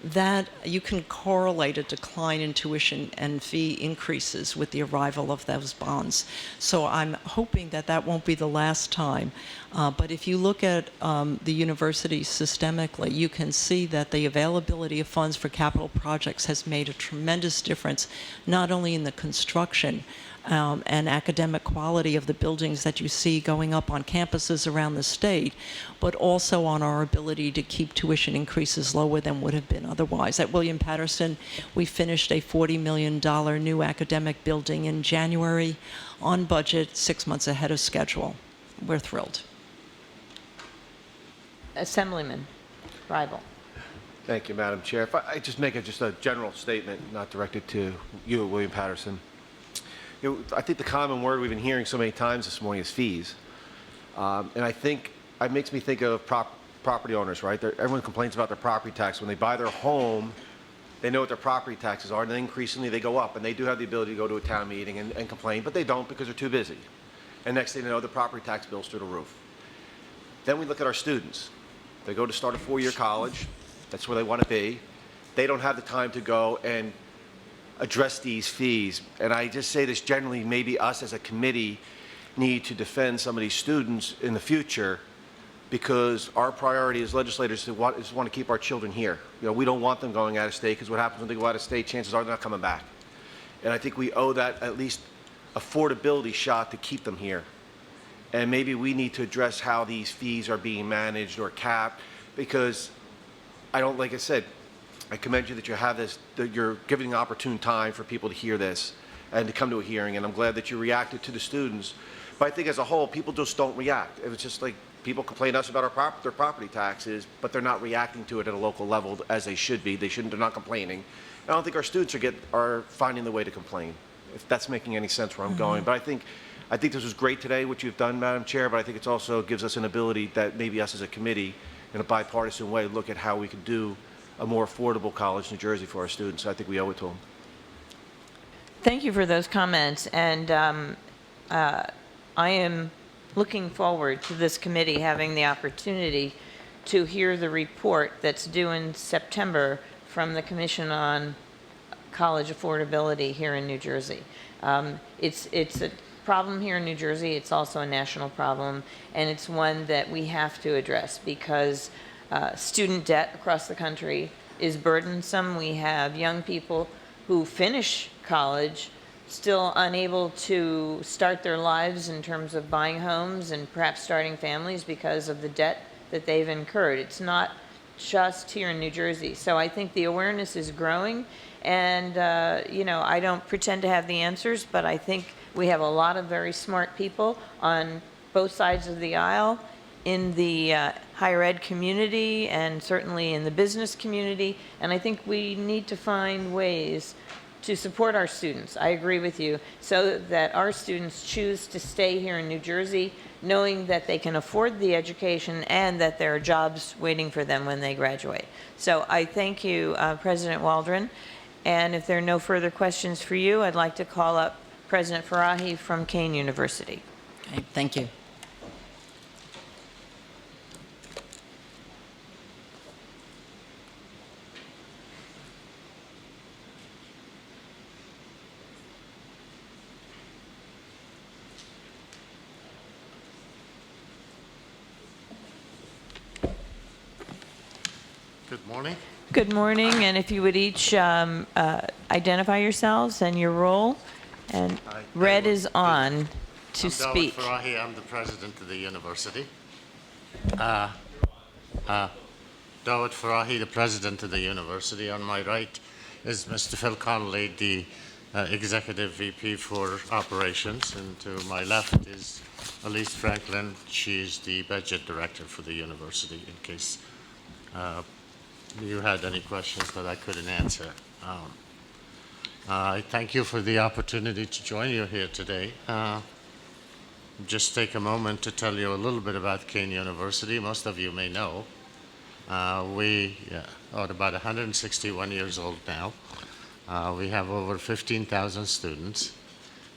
that you can correlate a decline in tuition and fee increases with the arrival of those bonds. So I'm hoping that that won't be the last time. But if you look at the university systemically, you can see that the availability of funds for capital projects has made a tremendous difference, not only in the construction and academic quality of the buildings that you see going up on campuses around the state, but also on our ability to keep tuition increases lower than would have been otherwise. At William Patterson, we finished a $40 million new academic building in January on budget, 6 months ahead of schedule. We're thrilled. Assemblyman Ribel. Thank you, Madam Chair. If I just make just a general statement, not directed to you, William Patterson. I think the common word we've been hearing so many times this morning is fees. And I think it makes me think of property owners, right? Everyone complains about their property tax. When they buy their home, they know what their property taxes are, and then increasingly they go up. And they do have the ability to go to a town meeting and complain, but they don't because they're too busy. And next thing you know, the property tax bill's through the roof. Then we look at our students. They go to start a four-year college. That's where they want to be. They don't have the time to go and address these fees. And I just say this generally, maybe us as a committee need to defend some of these students in the future, because our priority as legislators is want to keep our children here. We don't want them going out of state, because what happens when they go out of state, chances are they're not coming back. And I think we owe that at least affordability shot to keep them here. And maybe we need to address how these fees are being managed or capped, because like I said, I commend you that you have this, that you're giving an opportune time for people to hear this and to come to a hearing, and I'm glad that you reacted to the students. But I think as a whole, people just don't react. It was just like people complain to us about their property taxes, but they're not reacting to it at a local level as they should be. They're not complaining. And I don't think our students are finding the way to complain, if that's making any sense where I'm going. But I think this was great today, what you've done, Madam Chair, but I think it also gives us an ability that maybe us as a committee, in a bipartisan way, look at how we can do a more affordable college in New Jersey for our students. I think we owe it to them. Thank you for those comments, and I am looking forward to this committee having the opportunity to hear the report that's due in September from the Commission on College Affordability here in New Jersey. It's a problem here in New Jersey. It's also a national problem, and it's one that we have to address, because student debt across the country is burdensome. We have young people who finish college still unable to start their lives in terms of buying homes and perhaps starting families because of the debt that they've incurred. It's not just here in New Jersey. So I think the awareness is growing, and I don't pretend to have the answers, but I think we have a lot of very smart people on both sides of the aisle, in the higher ed community and certainly in the business community, and I think we need to find ways to support our students. I agree with you, so that our students choose to stay here in New Jersey, knowing that they can afford the education and that there are jobs waiting for them when they graduate. So I thank you, President Waldron, and if there are no further questions for you, I'd like to call up President Farahi from Kean University. Okay, thank you. Good morning. Good morning, and if you would each identify yourselves and your role, and red is on to speak. I'm Dawud Farahi. I'm the president of the university. Dawud Farahi, the president of the university. On my right is Mr. Phil Connolly, the executive VP for operations, and to my left is Elise Franklin. She's the budget director for the university, in case you had any questions that I couldn't answer. I thank you for the opportunity to join you here today. Just take a moment to tell you a little bit about Kean University. Most of you may know. We are about 161 years old now. We have over 15,000 students,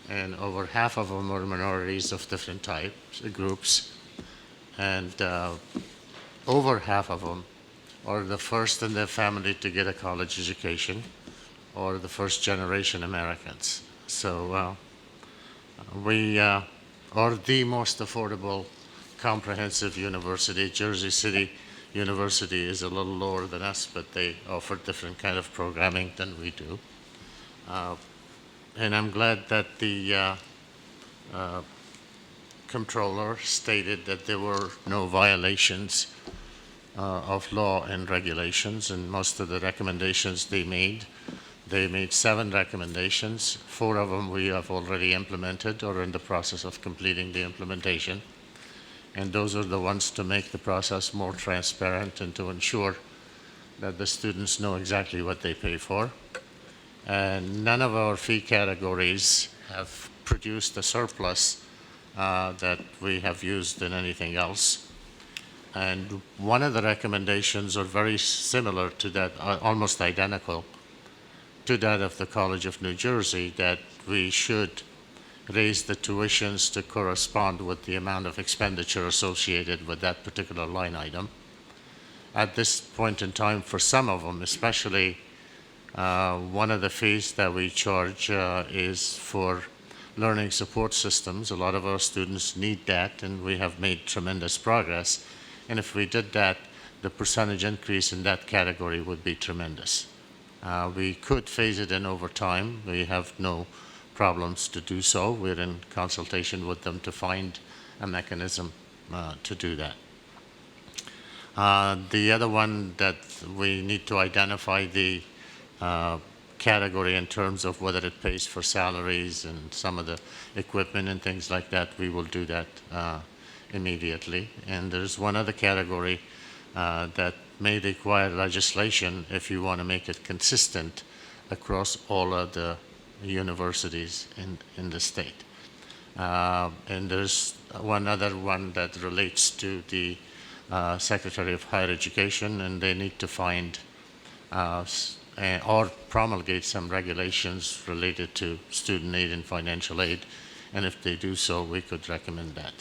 and over half of them are minorities of different types, groups, and over half of them are the first in their family to get a college education, or the first generation Americans. So we are the most affordable comprehensive university. Jersey City University is a little lower than us, but they offer different kind of programming than we do. And I'm glad that the Comptroller stated that there were no violations of law and regulations, and most of the recommendations they made 7 recommendations. 4 of them we have already implemented or in the process of completing the implementation. And those are the ones to make the process more transparent and to ensure that the students know exactly what they pay for. And none of our fee categories have produced a surplus that we have used in anything else. And one of the recommendations are very similar to that, almost identical to that of the College of New Jersey, that we should raise the tuitions to correspond with the amount of expenditure associated with that particular line item. At this point in time, for some of them, especially one of the fees that we charge is for learning support systems. A lot of our students need that, and we have made tremendous progress. And if we did that, the percentage increase in that category would be tremendous. We could phase it in over time. We have no problems to do so. We're in consultation with them to find a mechanism to do that. The other one that we need to identify the category in terms of whether it pays for salaries and some of the equipment and things like that, we will do that immediately. And there's one other category that may require legislation if you want to make it consistent across all of the universities in the state. And there's one other one that relates to the Secretary of Higher Education, and they need to find or promulgate some regulations related to student aid and financial aid, and if they do so, we could recommend that.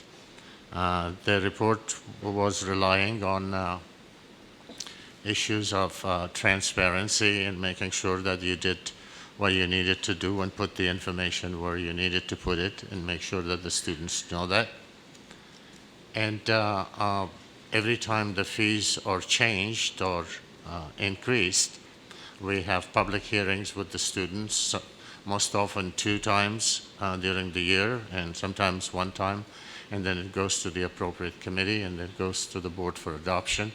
The report was relying on issues of transparency and making sure that you did what you needed to do and put the information where you needed to put it, and make sure that the students know that. And every time the fees are changed or increased, we have public hearings with the students, most often 2 times during the year, and sometimes 1 time, and then it goes to the appropriate committee, and it goes to the board for adoption.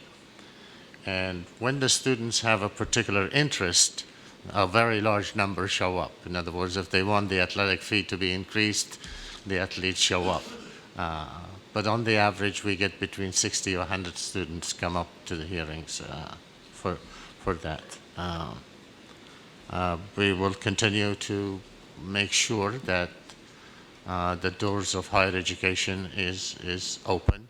And when the students have a particular interest, a very large number show up. In other words, if they want the athletic fee to be increased, the athletes show up. But on the average, we get between 60 or 100 students come up to the hearings for that. We will continue to make sure that the doors of higher education is open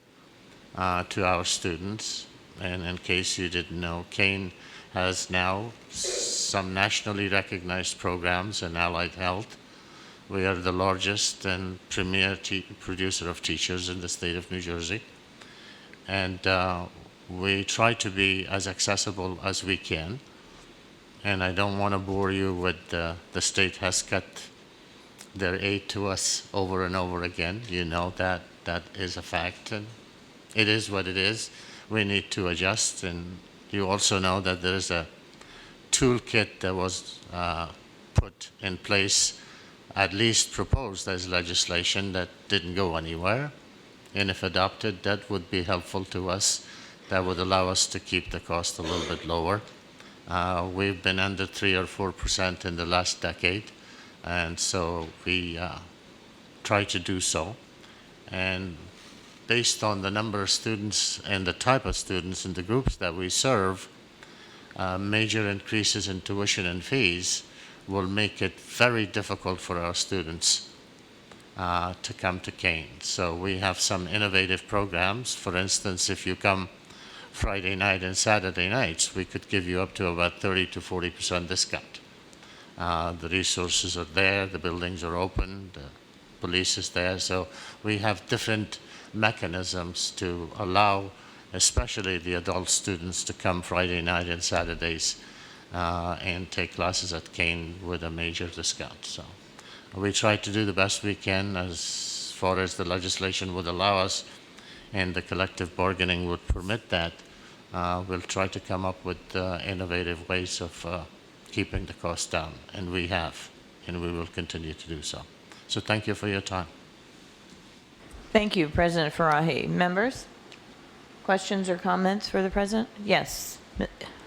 to our students. And in case you didn't know, Kane has now some nationally recognized programs in allied health. We are the largest and premier producer of teachers in the state of New Jersey. And we try to be as accessible as we can. And I don't want to bore you with the state has cut their aid to us over and over again. You know that that is a fact, and it is what it is. We need to adjust, and you also know that there is a toolkit that was put in place, at least proposed as legislation, that didn't go anywhere. And if adopted, that would be helpful to us. That would allow us to keep the cost a little bit lower. We've been under 3 or 4% in the last decade, and so we try to do so. And based on the number of students and the type of students and the groups that we serve, major increases in tuition and fees will make it very difficult for our students to come to Kane. So we have some innovative programs. For instance, if you come Friday night and Saturday nights, we could give you up to about 30 to 40% discount. The resources are there, the buildings are open, the police is there, so we have different mechanisms to allow especially the adult students to come Friday night and Saturdays and take classes at Kane with a major discount. So we try to do the best we can as far as the legislation would allow us and the collective bargaining would permit that. We'll try to come up with innovative ways of keeping the cost down, and we have, and we will continue to do so. So thank you for your time. Thank you, President Farahi. Members, questions or comments for the President? Yes,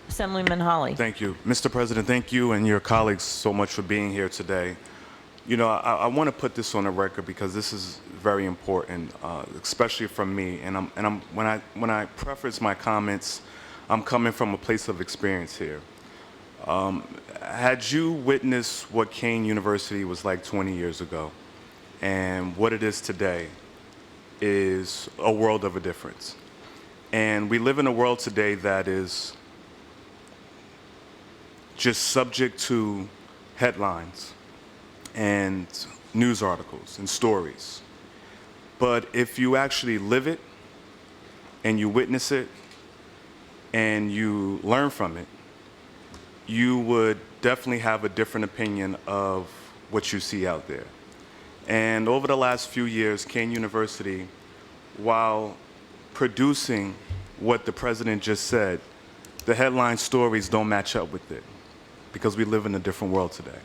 Assemblyman Holly. Thank you. Mr. President, thank you and your colleagues so much for being here today. You know, I want to put this on the record because this is very important, especially from me. And when I preface my comments, I'm coming from a place of experience here. Had you witnessed what Kane University was like 20 years ago and what it is today is a world of a difference. And we live in a world today that is just subject to headlines and news articles and stories. But if you actually live it and you witness it and you learn from it, you would definitely have a different opinion of what you see out there. And over the last few years, Kane University, while producing what the president just said, the headline stories don't match up with it because we live in a different world today.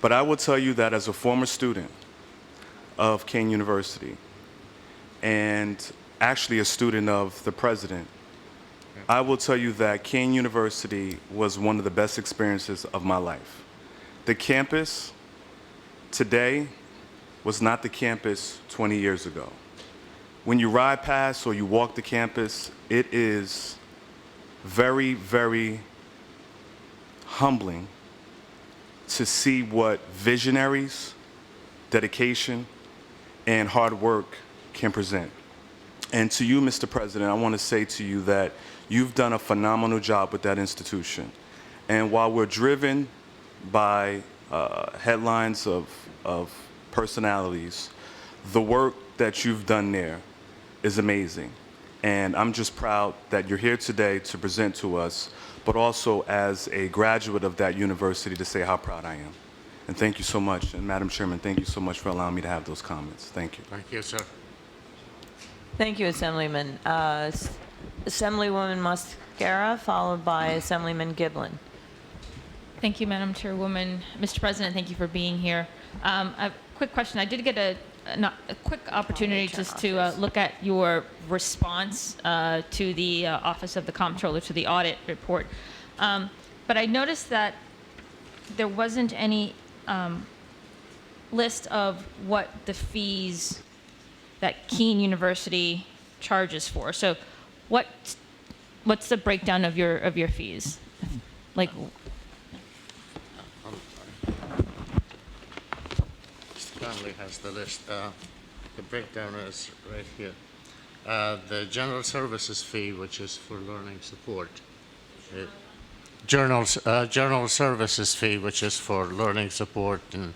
But I will tell you that as a former student of Kane University and actually a student of the president, I will tell you that Kane University was one of the best experiences of my life. The campus today was not the campus 20 years ago. When you ride past or you walk the campus, it is very, very humbling to see what visionaries, dedication, and hard work can present. And to you, Mr. President, I want to say to you that you've done a phenomenal job with that institution. And while we're driven by headlines of personalities, the work that you've done there is amazing. And I'm just proud that you're here today to present to us, but also as a graduate of that university to say how proud I am. And thank you so much. And Madam Chairman, thank you so much for allowing me to have those comments. Thank you. Thank you, sir. Thank you, Assemblyman. Assemblywoman Mosquera, followed by Assemblyman Giblin. Thank you, Madam Chairwoman. Mr. President, thank you for being here. A quick question. I did get a quick opportunity just to look at your response to the Office of the Comptroller to the audit report. But I noticed that there wasn't any list of what the fees that Keene University charges for. So what's the breakdown of your fees? Like, Mr. Conley has the list. The breakdown is right here. The general services fee, which is for learning support. General services fee, which is for learning support and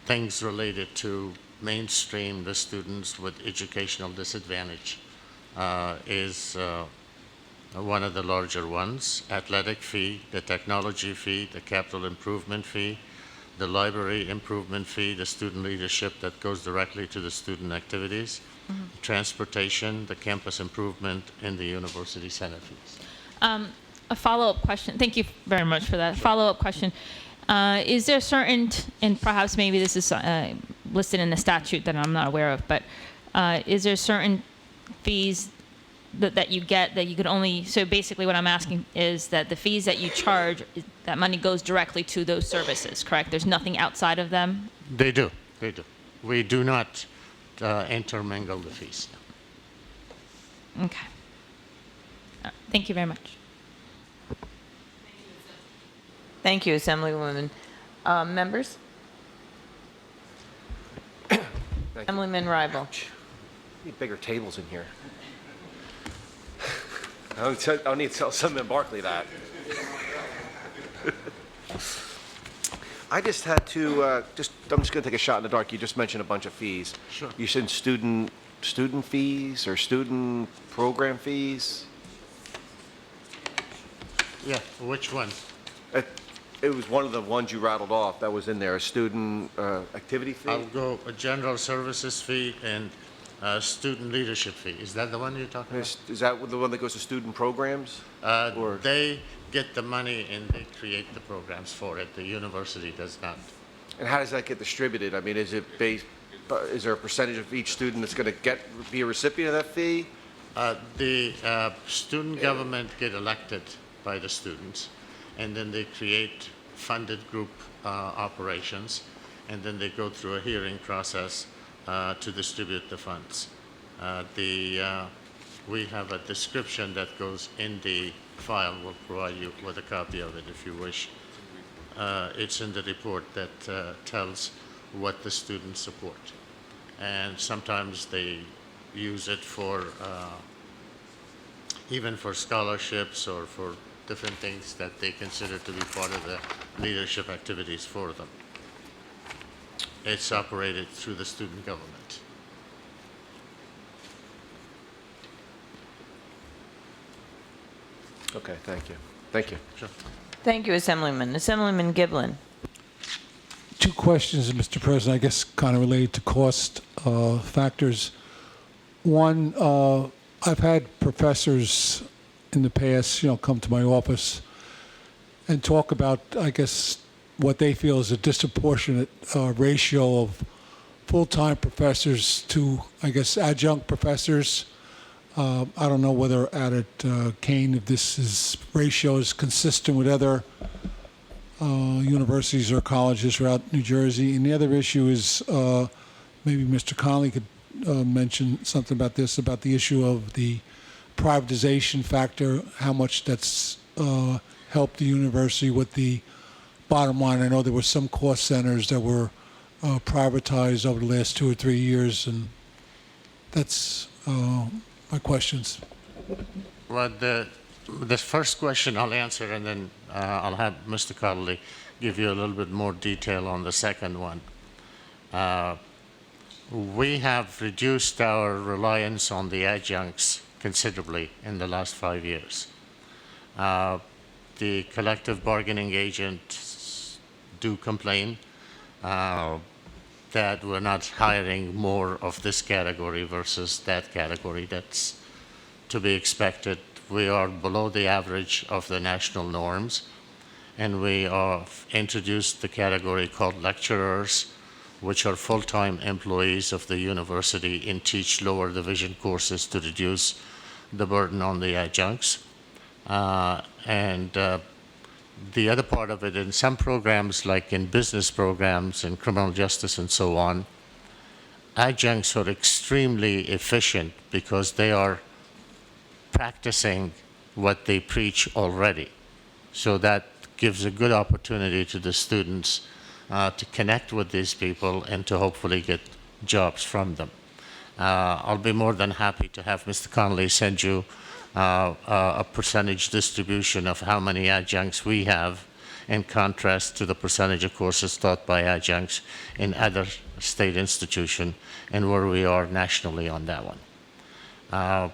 things related to mainstream the students with educational disadvantage is one of the larger ones. Athletic fee, the technology fee, the capital improvement fee, the library improvement fee, the student leadership that goes directly to the student activities, transportation, the campus improvement, and the university center fees. a follow-up question. Thank you very much for that. Follow-up question. Is there certain, and perhaps maybe this is listed in the statute that I'm not aware of, but is there certain fees that you get that you could only, so basically what I'm asking is that the fees that you charge, that money goes directly to those services, correct? There's nothing outside of them? They do. We do not intermingle the fees. Okay. Thank you very much. Thank you, Assemblywoman. Members? Thank you. Assemblyman Rybel. Need bigger tables in here. I'll need to tell Senator Barkley that. I just had to, I'm just going to take a shot in the dark. You just mentioned a bunch of fees. Sure. You said student fees or student program fees? Yeah, which one? It was one of the ones you rattled off that was in there, a student activity fee? I'll go a general services fee and a student leadership fee. Is that the one you're talking about? Is that the one that goes to student programs? Or- They get the money and they create the programs for it. The university does not. And how does that get distributed? I mean, is it based, is there a percentage of each student that's going to be a recipient of that fee? The student government get elected by the students, and then they create funded group operations, and then they go through a hearing process to distribute the funds. We have a description that goes in the file. We'll provide you with a copy of it if you wish. It's in the report that tells what the students support. And sometimes they use it for, even for scholarships or for different things that they consider to be part of the leadership activities for them. It's operated through the student government. Okay, thank you. Thank you. Sure. Thank you, Assemblyman. Assemblyman Giblin. Two questions, Mr. President, I guess kind of related to cost factors. One, I've had professors in the past, come to my office and talk about, I guess, what they feel is a disproportionate ratio of full-time professors to, I guess, adjunct professors. I don't know whether at Kane, if this ratio is consistent with other universities or colleges throughout New Jersey. And the other issue is, maybe Mr. Connolly could mention something about this, about the issue of the privatization factor, how much that's helped the university with the bottom line. I know there were some cost centers that were privatized over the last 2 or 3 years, and that's my questions. Well, the first question I'll answer, and then I'll have Mr. Connolly give you a little bit more detail on the second one. We have reduced our reliance on the adjuncts considerably in the last 5 years. The collective bargaining agents do complain that we're not hiring more of this category versus that category. That's to be expected. We are below the average of the national norms, and we have introduced the category called lecturers, which are full-time employees of the university and teach lower division courses to reduce the burden on the adjuncts. The other part of it, in some programs, like in business programs and criminal justice and so on, adjuncts are extremely efficient because they are practicing what they preach already. So that gives a good opportunity to the students to connect with these people and to hopefully get jobs from them. I'll be more than happy to have Mr. Connolly send you a percentage distribution of how many adjuncts we have in contrast to the percentage of courses taught by adjuncts in other state institutions and where we are nationally on that one.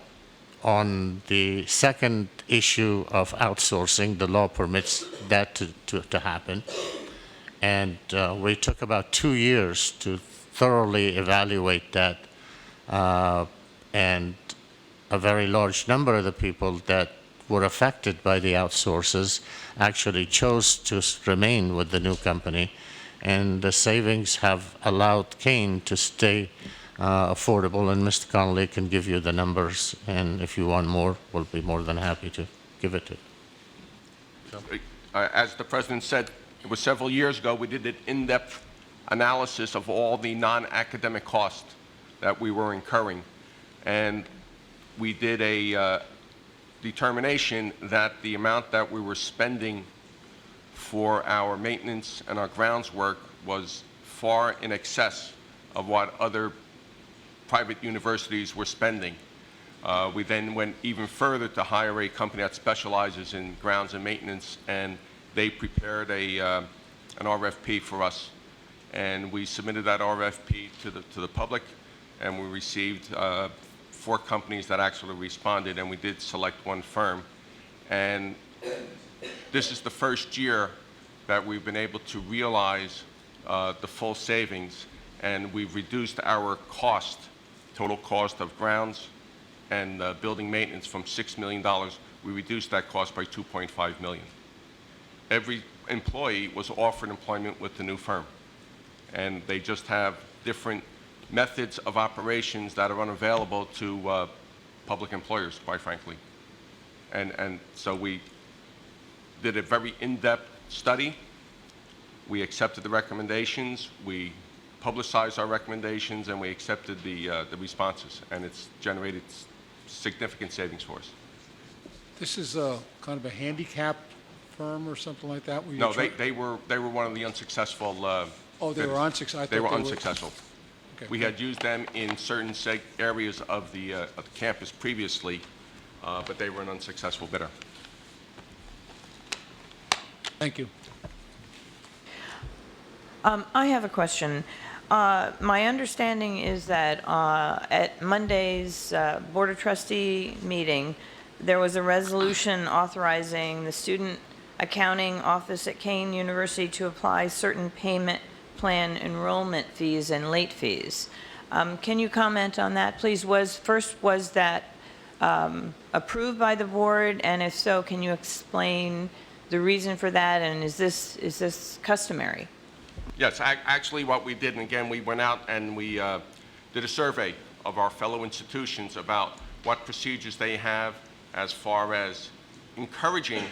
On the second issue of outsourcing, the law permits that to happen. And we took about 2 years to thoroughly evaluate that. And a very large number of the people that were affected by the outsources actually chose to remain with the new company. And the savings have allowed Kane to stay affordable, and Mr. Connolly can give you the numbers, and if you want more, we'll be more than happy to give it to you. As the President said, it was several years ago, we did an in-depth analysis of all the non-academic costs that we were incurring, and we did a determination that the amount that we were spending for our maintenance and our grounds work was far in excess of what other private universities were spending. We then went even further to hire a company that specializes in grounds and maintenance, and they prepared an RFP for us. And we submitted that RFP to the public, and we received 4 companies that actually responded, and we did select one firm. And this is the first year that we've been able to realize the full savings, and we've reduced our cost, total cost of grounds and building maintenance from $6 million. We reduced that cost by $2.5 million. Every employee was offered employment with the new firm, and they just have different methods of operations that are unavailable to public employers, quite frankly. And so we did a very in-depth study. We accepted the recommendations, we publicized our recommendations, and we accepted the responses, and it's generated significant savings for us. This is kind of a handicap firm or something like that? Where No, they were one of the unsuccessful. Oh, they were unsuccessful. They were unsuccessful. Okay. We had used them in certain areas of the campus previously, but they were an unsuccessful bidder. Thank you. I have a question. My understanding is that at Monday's Board of Trustee meeting, there was a resolution authorizing the Student Accounting Office at Kane University to apply certain payment plan enrollment fees and late fees. Can you comment on that, please? Was that approved by the board? And if so, can you explain the reason for that? And is this customary? Yes, actually what we did, and again, we went out and we did a survey of our fellow institutions about what procedures they have as far as encouraging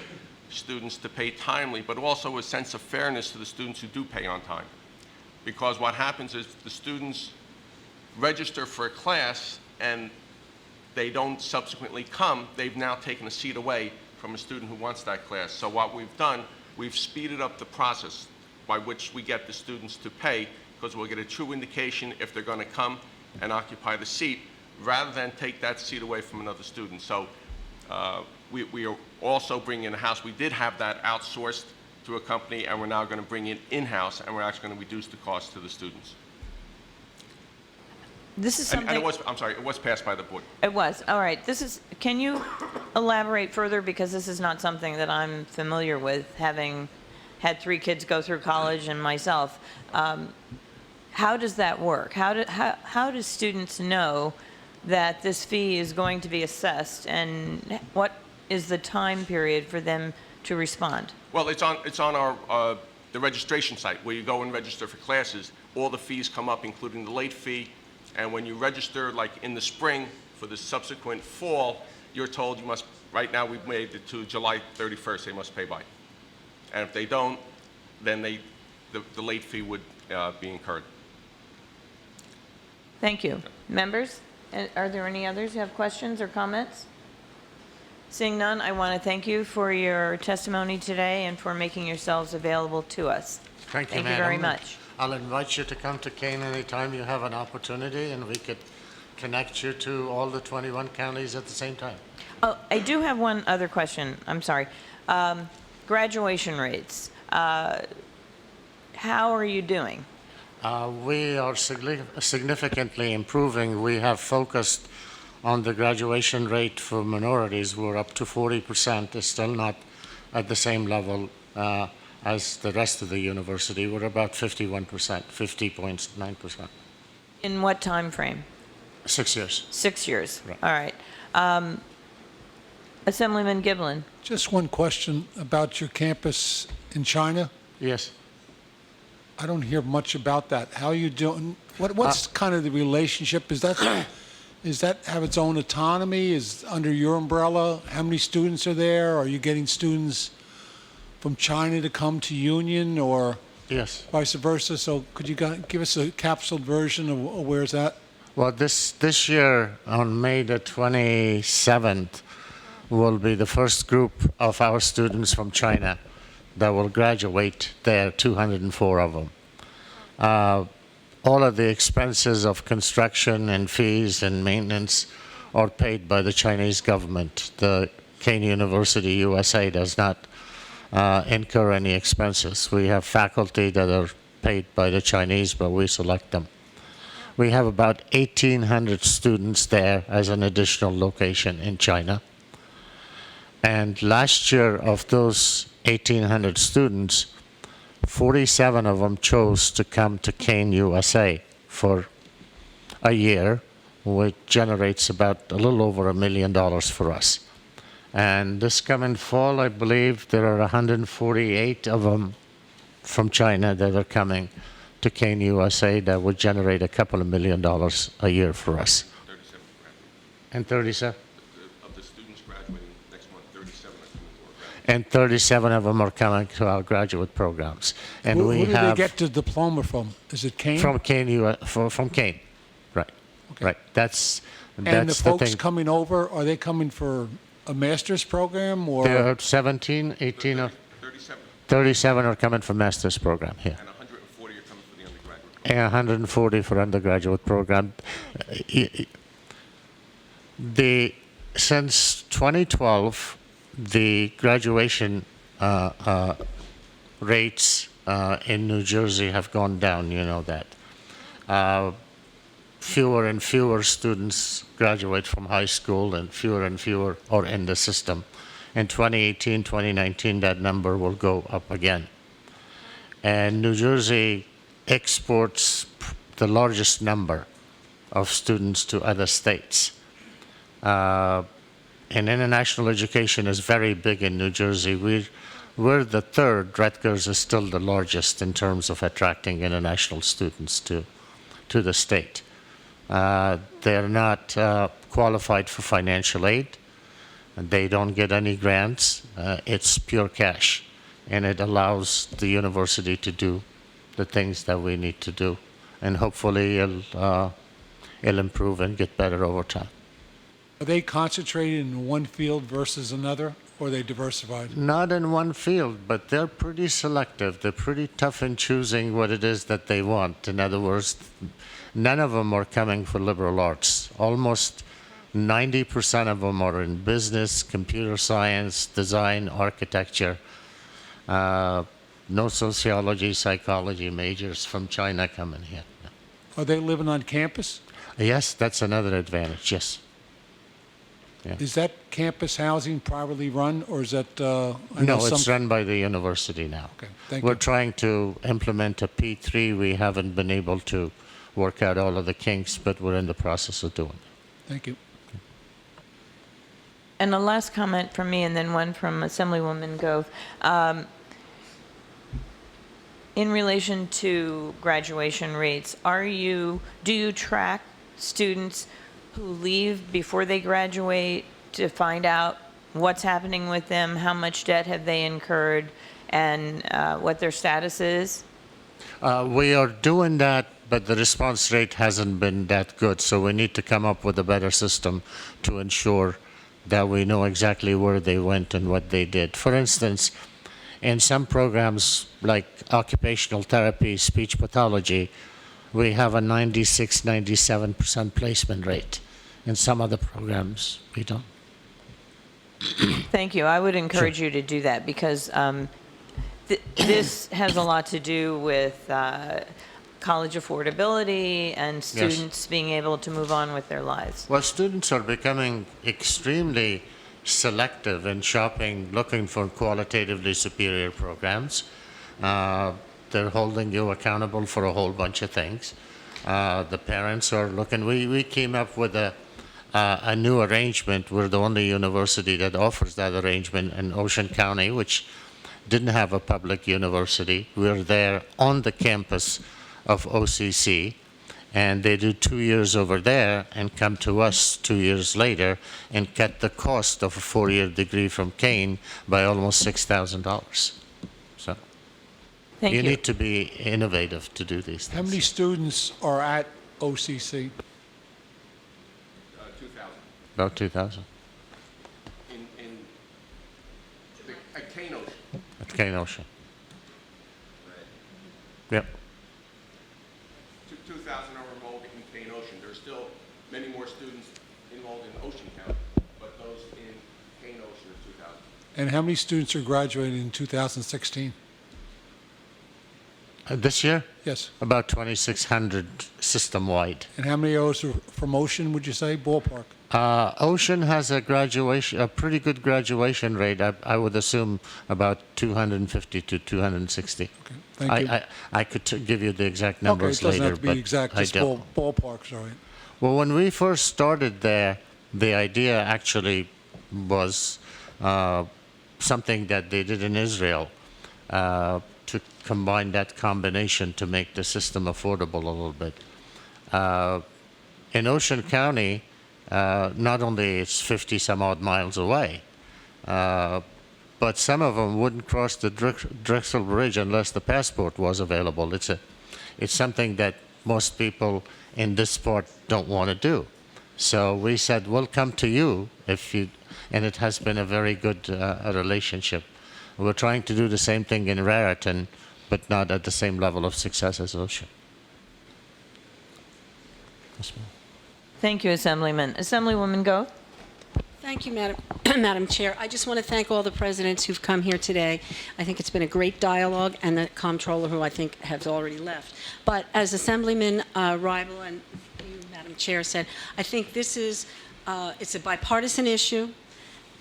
students to pay timely, but also a sense of fairness to the students who do pay on time. Because what happens is the students register for a class and they don't subsequently come, they've now taken a seat away from a student who wants that class. So what we've done, we've speeded up the process by which we get the students to pay, because we'll get a true indication if they're going to come and occupy the seat, rather than take that seat away from another student. So we are also bringing in-house. We did have that outsourced to a company, and we're now going to bring it in-house, and we're actually going to reduce the cost to the students. This is something... And it was passed by the board. It was. All right. Can you elaborate further? Because this is not something that I'm familiar with, having had 3 kids go through college and myself. How does that work? How do students know that this fee is going to be assessed, and what is the time period for them to respond? Well, it's on our the registration site where you go and register for classes. All the fees come up, including the late fee. And when you register, like in the spring for the subsequent fall, you're told you must. Right now, we've made it to July 31st. They must pay by. And if they don't, then the late fee would be incurred. Thank you. Members, are there any others who have questions or comments? Seeing none, I want to thank you for your testimony today and for making yourselves available to us. Thank you, Thank you Madam. very much. I'll invite you to come to Kane anytime you have an opportunity, and we could connect you to all the 21 counties at the same time. Oh, I do have one other question. I'm sorry. Graduation rates. How are you doing? We are significantly improving. We have focused on the graduation rate for minorities. We're up to 40%. It's still not at the same level as the rest of the university. We're about 51%, 50.9%. In what time frame? 6 years. 6 years. Right. All right. Assemblyman Giblin. Just one question about your campus in China. Yes. I don't hear much about that. How are you doing? What's kind of the relationship? Is that have its own autonomy? Is under your umbrella? How many students are there? Are you getting students from China to come to Union, or yes, vice versa? So could you give us a capsuled version of where's that? Well, this year on May the 27th will be the first group of our students from China that will graduate there, 204 of them. All of the expenses of construction and fees and maintenance are paid by the Chinese government. The Kane University USA does not incur any expenses. We have faculty that are paid by the Chinese, but we select them. We have about 1,800 students there as an additional location in China. And last year, of those 1,800 students, 47 of them chose to come to Kane USA for a year, which generates about a little over $1 million for us. And this coming fall, I believe there are 148 of them from China that are coming to Kane USA that would generate a couple of $1 million a year for us. 37 graduating. And 37? Of the students graduating next month, 37 are coming to our graduate. And 37 of them are coming to our graduate programs. And Who we do have they get the diploma from? Is it Kane? from Kane, from Kane, right? Okay. Right. That's and the folks thing. coming over, are they coming for a master's program or? There are 17, 18, or 37 are coming for master's program here. And 140 are coming for the undergraduate. And 140 for undergraduate program. Since 2012, the graduation rates in New Jersey have gone down, you know that. Fewer and fewer students graduate from high school and fewer are in the system. In 2018, 2019, that number will go up again. And New Jersey exports the largest number of students to other states. And international education is very big in New Jersey. We're the third. Rutgers is still the largest in terms of attracting international students to the state. They're not qualified for financial aid. They don't get any grants. It's pure cash. And it allows the university to do the things that we need to do. And hopefully it'll improve and get better over time. Are they concentrated in one field versus another, or are they diversified? Not in one field, but they're pretty selective. They're pretty tough in choosing what it is that they want. In other words, none of them are coming for liberal arts. Almost 90% of them are in business, computer science, design, architecture. No sociology, psychology majors from China coming here. Are they living on campus? Yes, that's another advantage, yes. Yeah. Is that campus housing privately run, or is that? I know No, it's some- run by the university now. Okay, thank We're you. trying to implement a P3. We haven't been able to work out all of the kinks, but we're in the process of doing it. Thank you. And a last comment from me, and then one from Assemblywoman Gove. In relation to graduation rates, do you track students who leave before they graduate to find out what's happening with them, how much debt have they incurred, and what their status is? We are doing that, but the response rate hasn't been that good, so we need to come up with a better system to ensure that we know exactly where they went and what they did. For instance, in some programs like occupational therapy, speech pathology, we have a 96, 97% placement rate. In some other programs, we don't. Thank you. I would encourage you to do that because this has a lot to do with college affordability and students being able to move on with their lives. Well, students are becoming extremely selective in shopping, looking for qualitatively superior programs. They're holding you accountable for a whole bunch of things. The parents are looking. We came up with a new arrangement. We're the only university that offers that arrangement in Ocean County, which didn't have a public university. We're there on the campus of OCC, and they do 2 years over there and come to us 2 years later and cut the cost of a 4-year degree from Kane by almost $6,000. So Thank you. you need to be innovative to do these things. How many students are at OCC? 2,000. About 2,000 At Kane Ocean. at Kane Ocean. Yep. 2,000 are enrolled in Kane Ocean. There's still many more students enrolled in Ocean County, but those in Kane Ocean are 2,000. And how many students are graduating in 2016? This year, Yes. about 2,600 system-wide. And how many of those are from Ocean, would you say, ballpark? Ocean has a pretty good graduation rate. I would assume about 250 to 260. Okay, thank you. I could give you the exact Okay, numbers it doesn't later, have to be but exact, I just don't. ballparks, all right. Well, when we first started there, the idea actually was something that they did in Israel to combine that combination to make the system affordable a little bit. In Ocean County, not only it's 50 some odd miles away, but some of them wouldn't cross the Drexel Bridge unless the passport was available. It's something that most people in this part don't want to do. So we said, we'll come to you if you, and it has been a very good relationship. We're trying to do the same thing in Raritan, but not at the same level of success as Ocean. Yes, ma'am. Thank you, Assemblyman. Assemblywoman Go. Thank you, Madam Chair. I just want to thank all the presidents who've come here today. I think it's been a great dialogue, and the comptroller, who I think has already left. But as Assemblyman Rybel and you, Madam Chair, said, I think this is it's a bipartisan issue.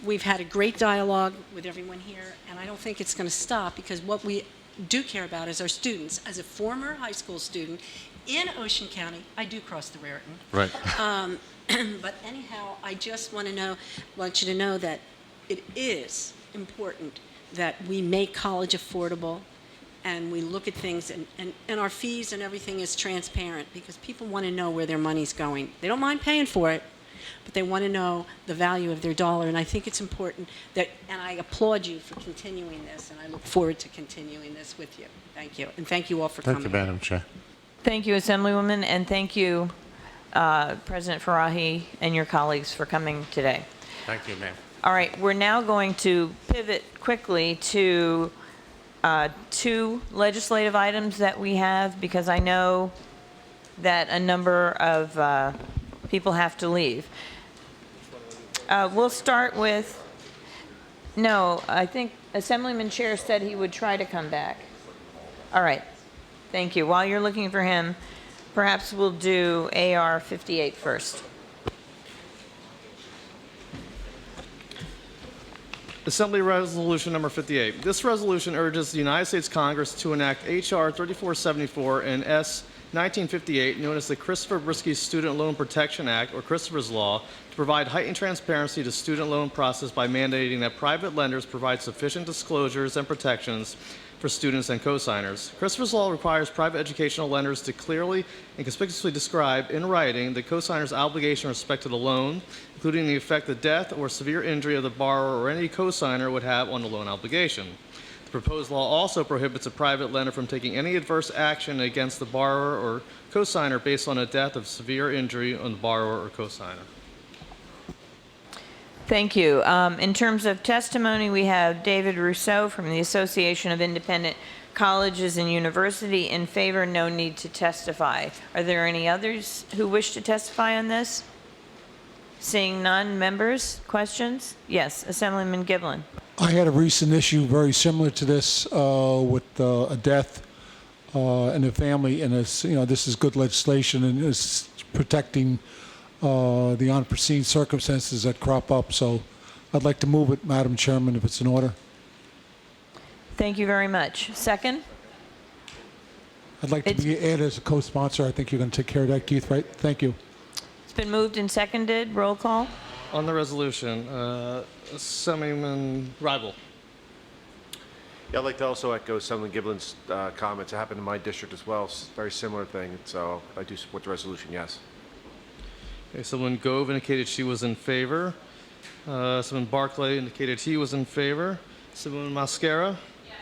We've had a great dialogue with everyone here, and I don't think it's going to stop, because what we do care about is our students. As a former high school student in Ocean County, I do cross the Raritan. Right. But anyhow, I just want you to know that it is important that we make college affordable, and we look at things, and our fees and everything is transparent, because people want to know where their money's going. They don't mind paying for it, but they want to know the value of their dollar. And I think it's important that, and I applaud you for continuing this, and I look forward to continuing this with you. Thank you. And thank you all for coming. Thank you, Madam Chair. Thank you, Assemblywoman, and thank you, President Farahi and your colleagues for coming today. Thank you, ma'am. All right, we're now going to pivot quickly to two legislative items that we have, because I know that a number of people have to leave. We'll start with, no, I think Assemblyman Chair said he would try to come back. All right, thank you. While you're looking for him, perhaps we'll do AR 58 first. Assembly Resolution Number 58. This resolution urges the United States Congress to enact H.R. 3474 and S. 1958, known as the Christopher Brisky Student Loan Protection Act, or Christopher's Law, to provide heightened transparency to student loan process by mandating that private lenders provide sufficient disclosures and protections for students and co-signers. Christopher's Law requires private educational lenders to clearly and conspicuously describe in writing the co-signer's obligation with respect to the loan, including the effect of death or severe injury of the borrower or any co-signer would have on the loan obligation. The proposed law also prohibits a private lender from taking any adverse action against the borrower or co-signer based on a death of severe injury on the borrower or co-signer. Thank you. In terms of testimony, we have David Rousseau from the Association of Independent Colleges and University in favor, no need to testify. Are there any others who wish to testify on this? Seeing none, members, questions? Yes, Assemblyman Giblin. I had a recent issue very similar to this with a death in the family, and it's, this is good legislation, and it's protecting the unforeseen circumstances that crop up. So I'd like to move it, Madam Chairman, if it's in order. Thank you very much. Second? I'd like to be added as a co-sponsor. I think you're going to take care of that, Keith, right? Thank you. It's been moved and seconded. Roll call. On the resolution, Assemblyman Rybel. Yeah, I'd like to also echo Assemblyman Giblin's comments. It happened in my district as well. Very similar thing. So I do support the resolution, yes. Okay, Assemblyman Gove indicated she was in favor. Assemblyman Barclay indicated he was in favor. Assemblyman Mascara? Yes.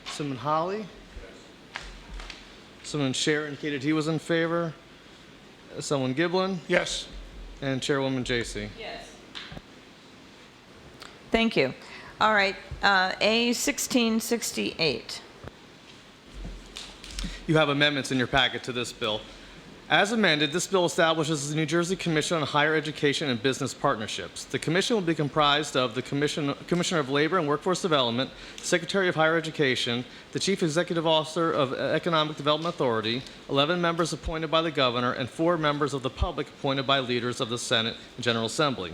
Assemblyman Holly? Yes. Assemblyman Scher indicated he was in favor. Assemblyman Giblin? Yes. And Chairwoman Jacey? Yes. Thank you. All right, A 1668. You have amendments in your packet to this bill. As amended, this bill establishes the New Jersey Commission on Higher Education and Business Partnerships. The commission will be comprised of the Commissioner of Labor and Workforce Development, Secretary of Higher Education, the Chief Executive Officer of Economic Development Authority, 11 members appointed by the governor, and 4 members of the public appointed by leaders of the Senate and General Assembly.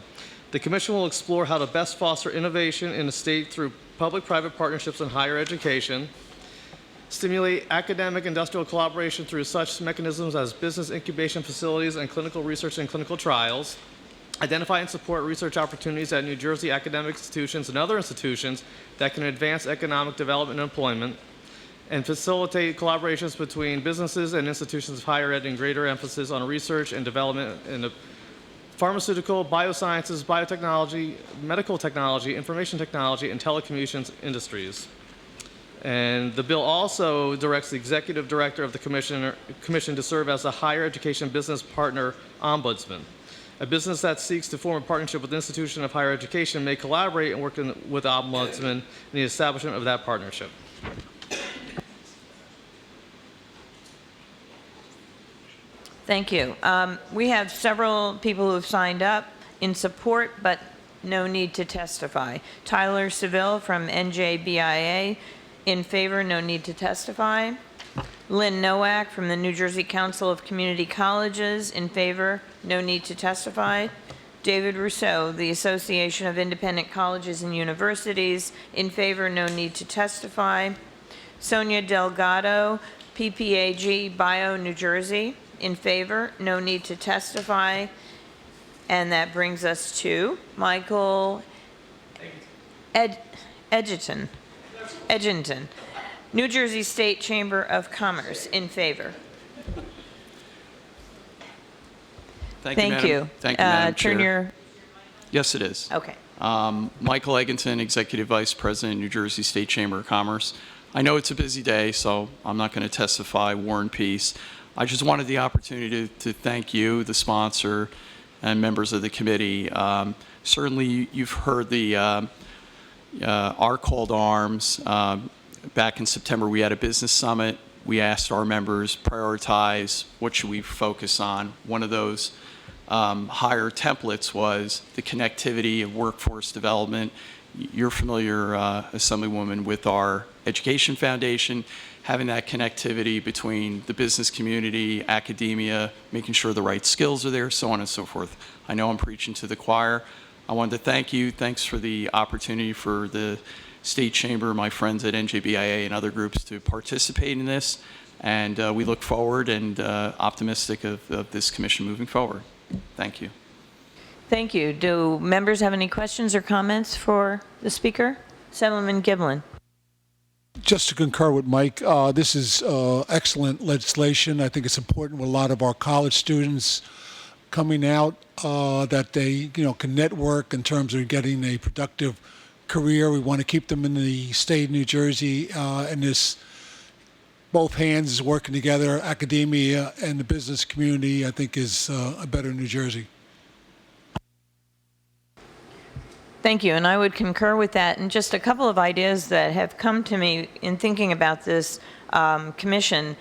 The commission will explore how to best foster innovation in the state through public-private partnerships in higher education, stimulate academic industrial collaboration through such mechanisms as business incubation facilities and clinical research and clinical trials, identify and support research opportunities at New Jersey academic institutions and other institutions that can advance economic development and employment, and facilitate collaborations between businesses and institutions of higher ed and greater emphasis on research and development in the pharmaceutical, biosciences, biotechnology, medical technology, information technology, and telecommunications industries. And the bill also directs the executive director of the commission to serve as a higher education business partner ombudsman. A business that seeks to form a partnership with an institution of higher education may collaborate and work with the ombudsman in the establishment of that partnership. Thank you. We have several people who have signed up in support, but no need to testify. Tyler Seville from NJBIA. In favor, no need to testify. Lynn Nowak from the New Jersey Council of Community Colleges. In favor, no need to testify. David Rousseau, the Association of Independent Colleges and Universities. In favor, no need to testify. Sonia Delgado, PPAG, Bio, New Jersey. In favor, no need to testify. And that brings us to Michael Edgerton, New Jersey State Chamber of Commerce. In favor. Thank you. Thank you, Madam Turn Chair. your. Yes, it is. Okay. Michael Egginton, Executive Vice President, New Jersey State Chamber of Commerce. I know it's a busy day, so I'm not going to testify War and Peace. I just wanted the opportunity to thank you, the sponsor, and members of the committee. Certainly, you've heard the our call to arms. Back in September, we had a business summit. We asked our members prioritize what should we focus on. One of those higher templates was the connectivity of workforce development. You're familiar, Assemblywoman, with our Education Foundation, having that connectivity between the business community, academia, making sure the right skills are there, so on and so forth. I know I'm preaching to the choir. I wanted to thank you. Thanks for the opportunity for the State Chamber, my friends at NJBIA and other groups to participate in this. And we look forward and optimistic of this commission moving forward. Thank you. Thank you. Do members have any questions or comments for the speaker? Assemblyman Giblin. Just to concur with Mike, this is excellent legislation. I think it's important with a lot of our college students coming out that they can network in terms of getting a productive career. We want to keep them in the state of New Jersey, and this both hands is working together, academia and the business community, I think is a better New Jersey. Thank you, and I would concur with that. And just a couple of ideas that have come to me in thinking about this commission.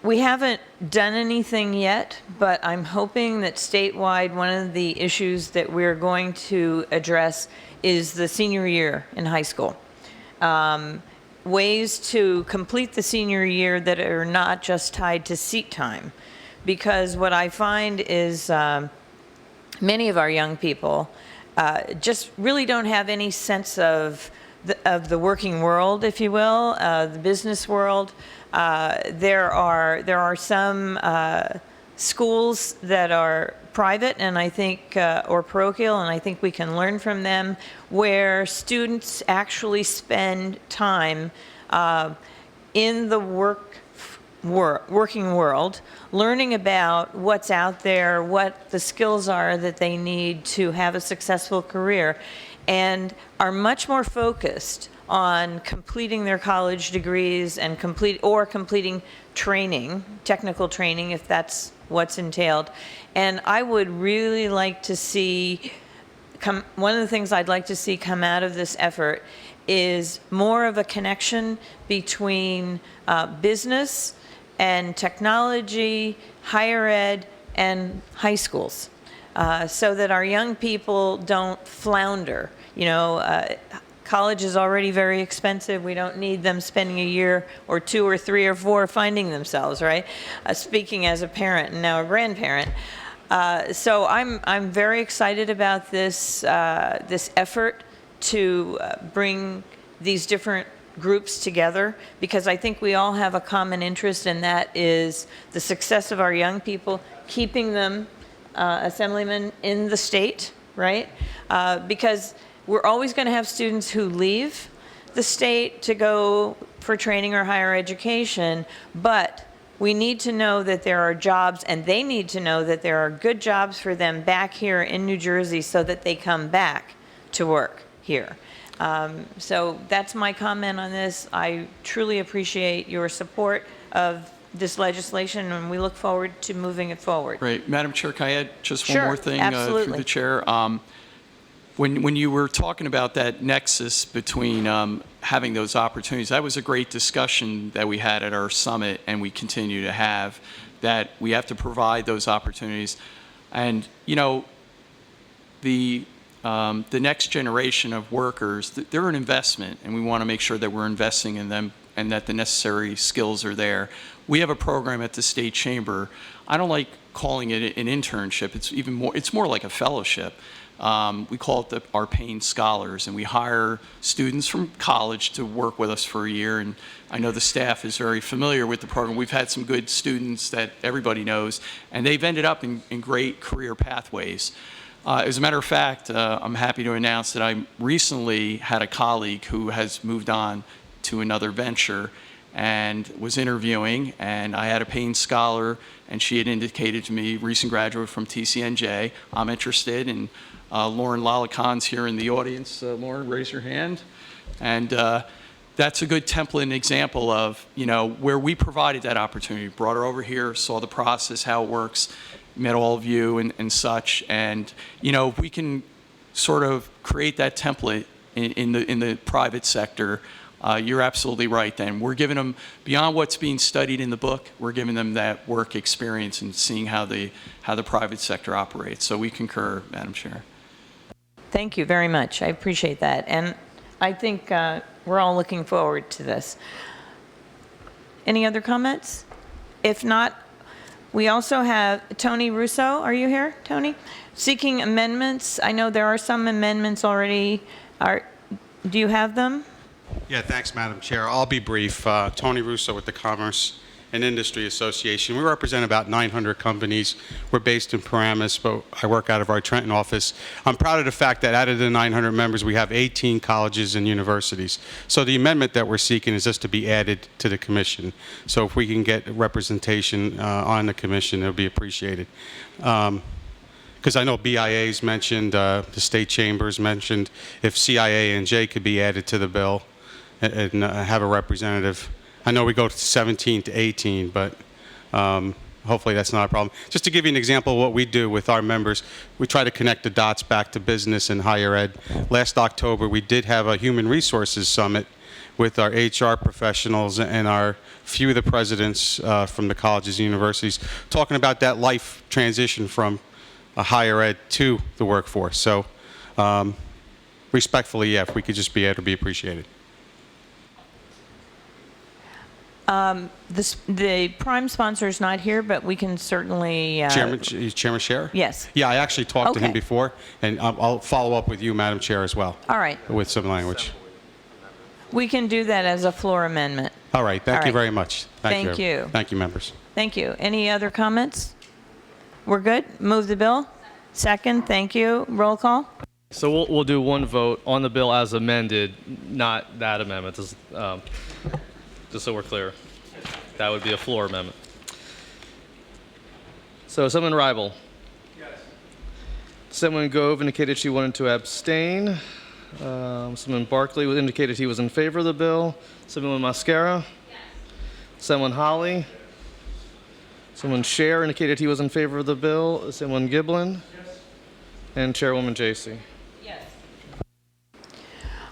We haven't done anything yet, but I'm hoping that statewide, one of the issues that we're going to address is the senior year in high school. Ways to complete the senior year that are not just tied to seat time. Because what I find is many of our young people just really don't have any sense of the working world, if you will, the business world. There are some schools that are private, and I think, or parochial, and I think we can learn from them, where students actually spend time in the working world, learning about what's out there, what the skills are that they need to have a successful career, and are much more focused on completing their college degrees and completing training, technical training, if that's what's entailed. And I would really like to see, one of the things I'd like to see come out of this effort is more of a connection between business and technology, higher ed, and high schools, so that our young people don't flounder. You know, college is already very expensive. We don't need them spending a year or 2 or 3 or 4 finding themselves, right? Speaking as a parent and now a grandparent. So I'm very excited about this, this effort to bring these different groups together, because I think we all have a common interest, and that is the success of our young people, keeping them, Assemblyman, in the state, right? Because we're always going to have students who leave the state to go for training or higher education, but we need to know that there are jobs, and they need to know that there are good jobs for them back here in New Jersey so that they come back to work here. So that's my comment on this. I truly appreciate your support of this legislation, and we look forward to moving it forward. Great. Madam Chair, can I add just one Sure, more thing absolutely. through the chair? When you were talking about that nexus between having those opportunities, that was a great discussion that we had at our summit, and we continue to have, that we have to provide those opportunities. And, you know, the next generation of workers, they're an investment, and we want to make sure that we're investing in them and that the necessary skills are there. We have a program at the State Chamber. I don't like calling it an internship. It's more like a fellowship. We call it our paying scholars, and we hire students from college to work with us for a year. And I know the staff is very familiar with the program. We've had some good students that everybody knows, and they've ended up in great career pathways. As a matter of fact, I'm happy to announce that I recently had a colleague who has moved on to another venture and was interviewing, and I had a paying scholar, and she had indicated to me, recent graduate from TCNJ, I'm interested, and Lauren Lalakan's here in the audience. Lauren, raise your hand. And that's a good template and example of, you know, where we provided that opportunity, brought her over here, saw the process, how it works, met all of you and such. And, you know, if we can sort of create that template in the private sector, you're absolutely right then. We're giving them, beyond what's being studied in the book, we're giving them that work experience and seeing how the private sector operates. So we concur, Madam Chair. Thank you very much. I appreciate that. And I think we're all looking forward to this. Any other comments? If not, we also have Tony Russo. Are you here, Tony? Seeking amendments. I know there are some amendments already. Do you have them? Yeah, thanks, Madam Chair. I'll be brief. Tony Russo with the Commerce and Industry Association. We represent about 900 companies. We're based in Paramus, but I work out of our Trenton office. I'm proud of the fact that out of the 900 members, we have 18 colleges and universities. So the amendment that we're seeking is just to be added to the commission. So if we can get representation on the commission, it'll be appreciated. Because I know BIA's mentioned, the state chambers mentioned, if CIA and J could be added to the bill and have a representative. I know we go to 17 to 18, but hopefully that's not a problem. Just to give you an example of what we do with our members, we try to connect the dots back to business and higher ed. Last October, we did have a human resources summit with our HR professionals and our few of the presidents from the colleges and universities, talking about that life transition from higher ed to the workforce. So respectfully, yeah, if we could just be able to be appreciated. The prime sponsor is not here, but we can certainly... Chairman Scherer? Yes. Yeah, I actually talked to him Okay. before, and I'll follow up with you, Madam Chair, as well. All right. With some language. We can do that as a floor amendment. All right. Thank All you right. very much. Thank you. Thank you, members. Thank you. Any other comments? We're good? Move the bill? Second, thank you. Roll call? So we'll do one vote on the bill as amended, not that amendment, just so we're clear. That would be a floor amendment. So Assemblyman Rival. Yes. Assemblyman Gove indicated she wanted to abstain. Assemblyman Barkley indicated he was in favor of the bill. Assemblyman Mascara. Yes. Assemblyman Holly. Assemblyman Scherer indicated he was in favor of the bill. Assemblyman Giblin. Yes. And Chairwoman Jacey. Yes.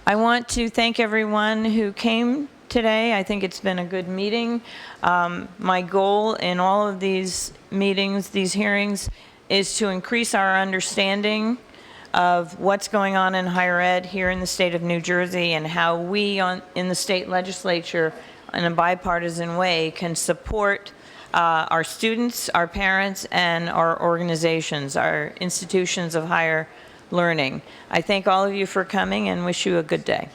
I want to thank everyone who came today. I think it's been a good meeting. My goal in all of these meetings, these hearings, is to increase our understanding of what's going on in higher ed here in the state of New Jersey and how we in the state legislature in a bipartisan way can support our students, our parents, and our organizations, our institutions of higher learning. I thank all of you for coming and wish you a good day.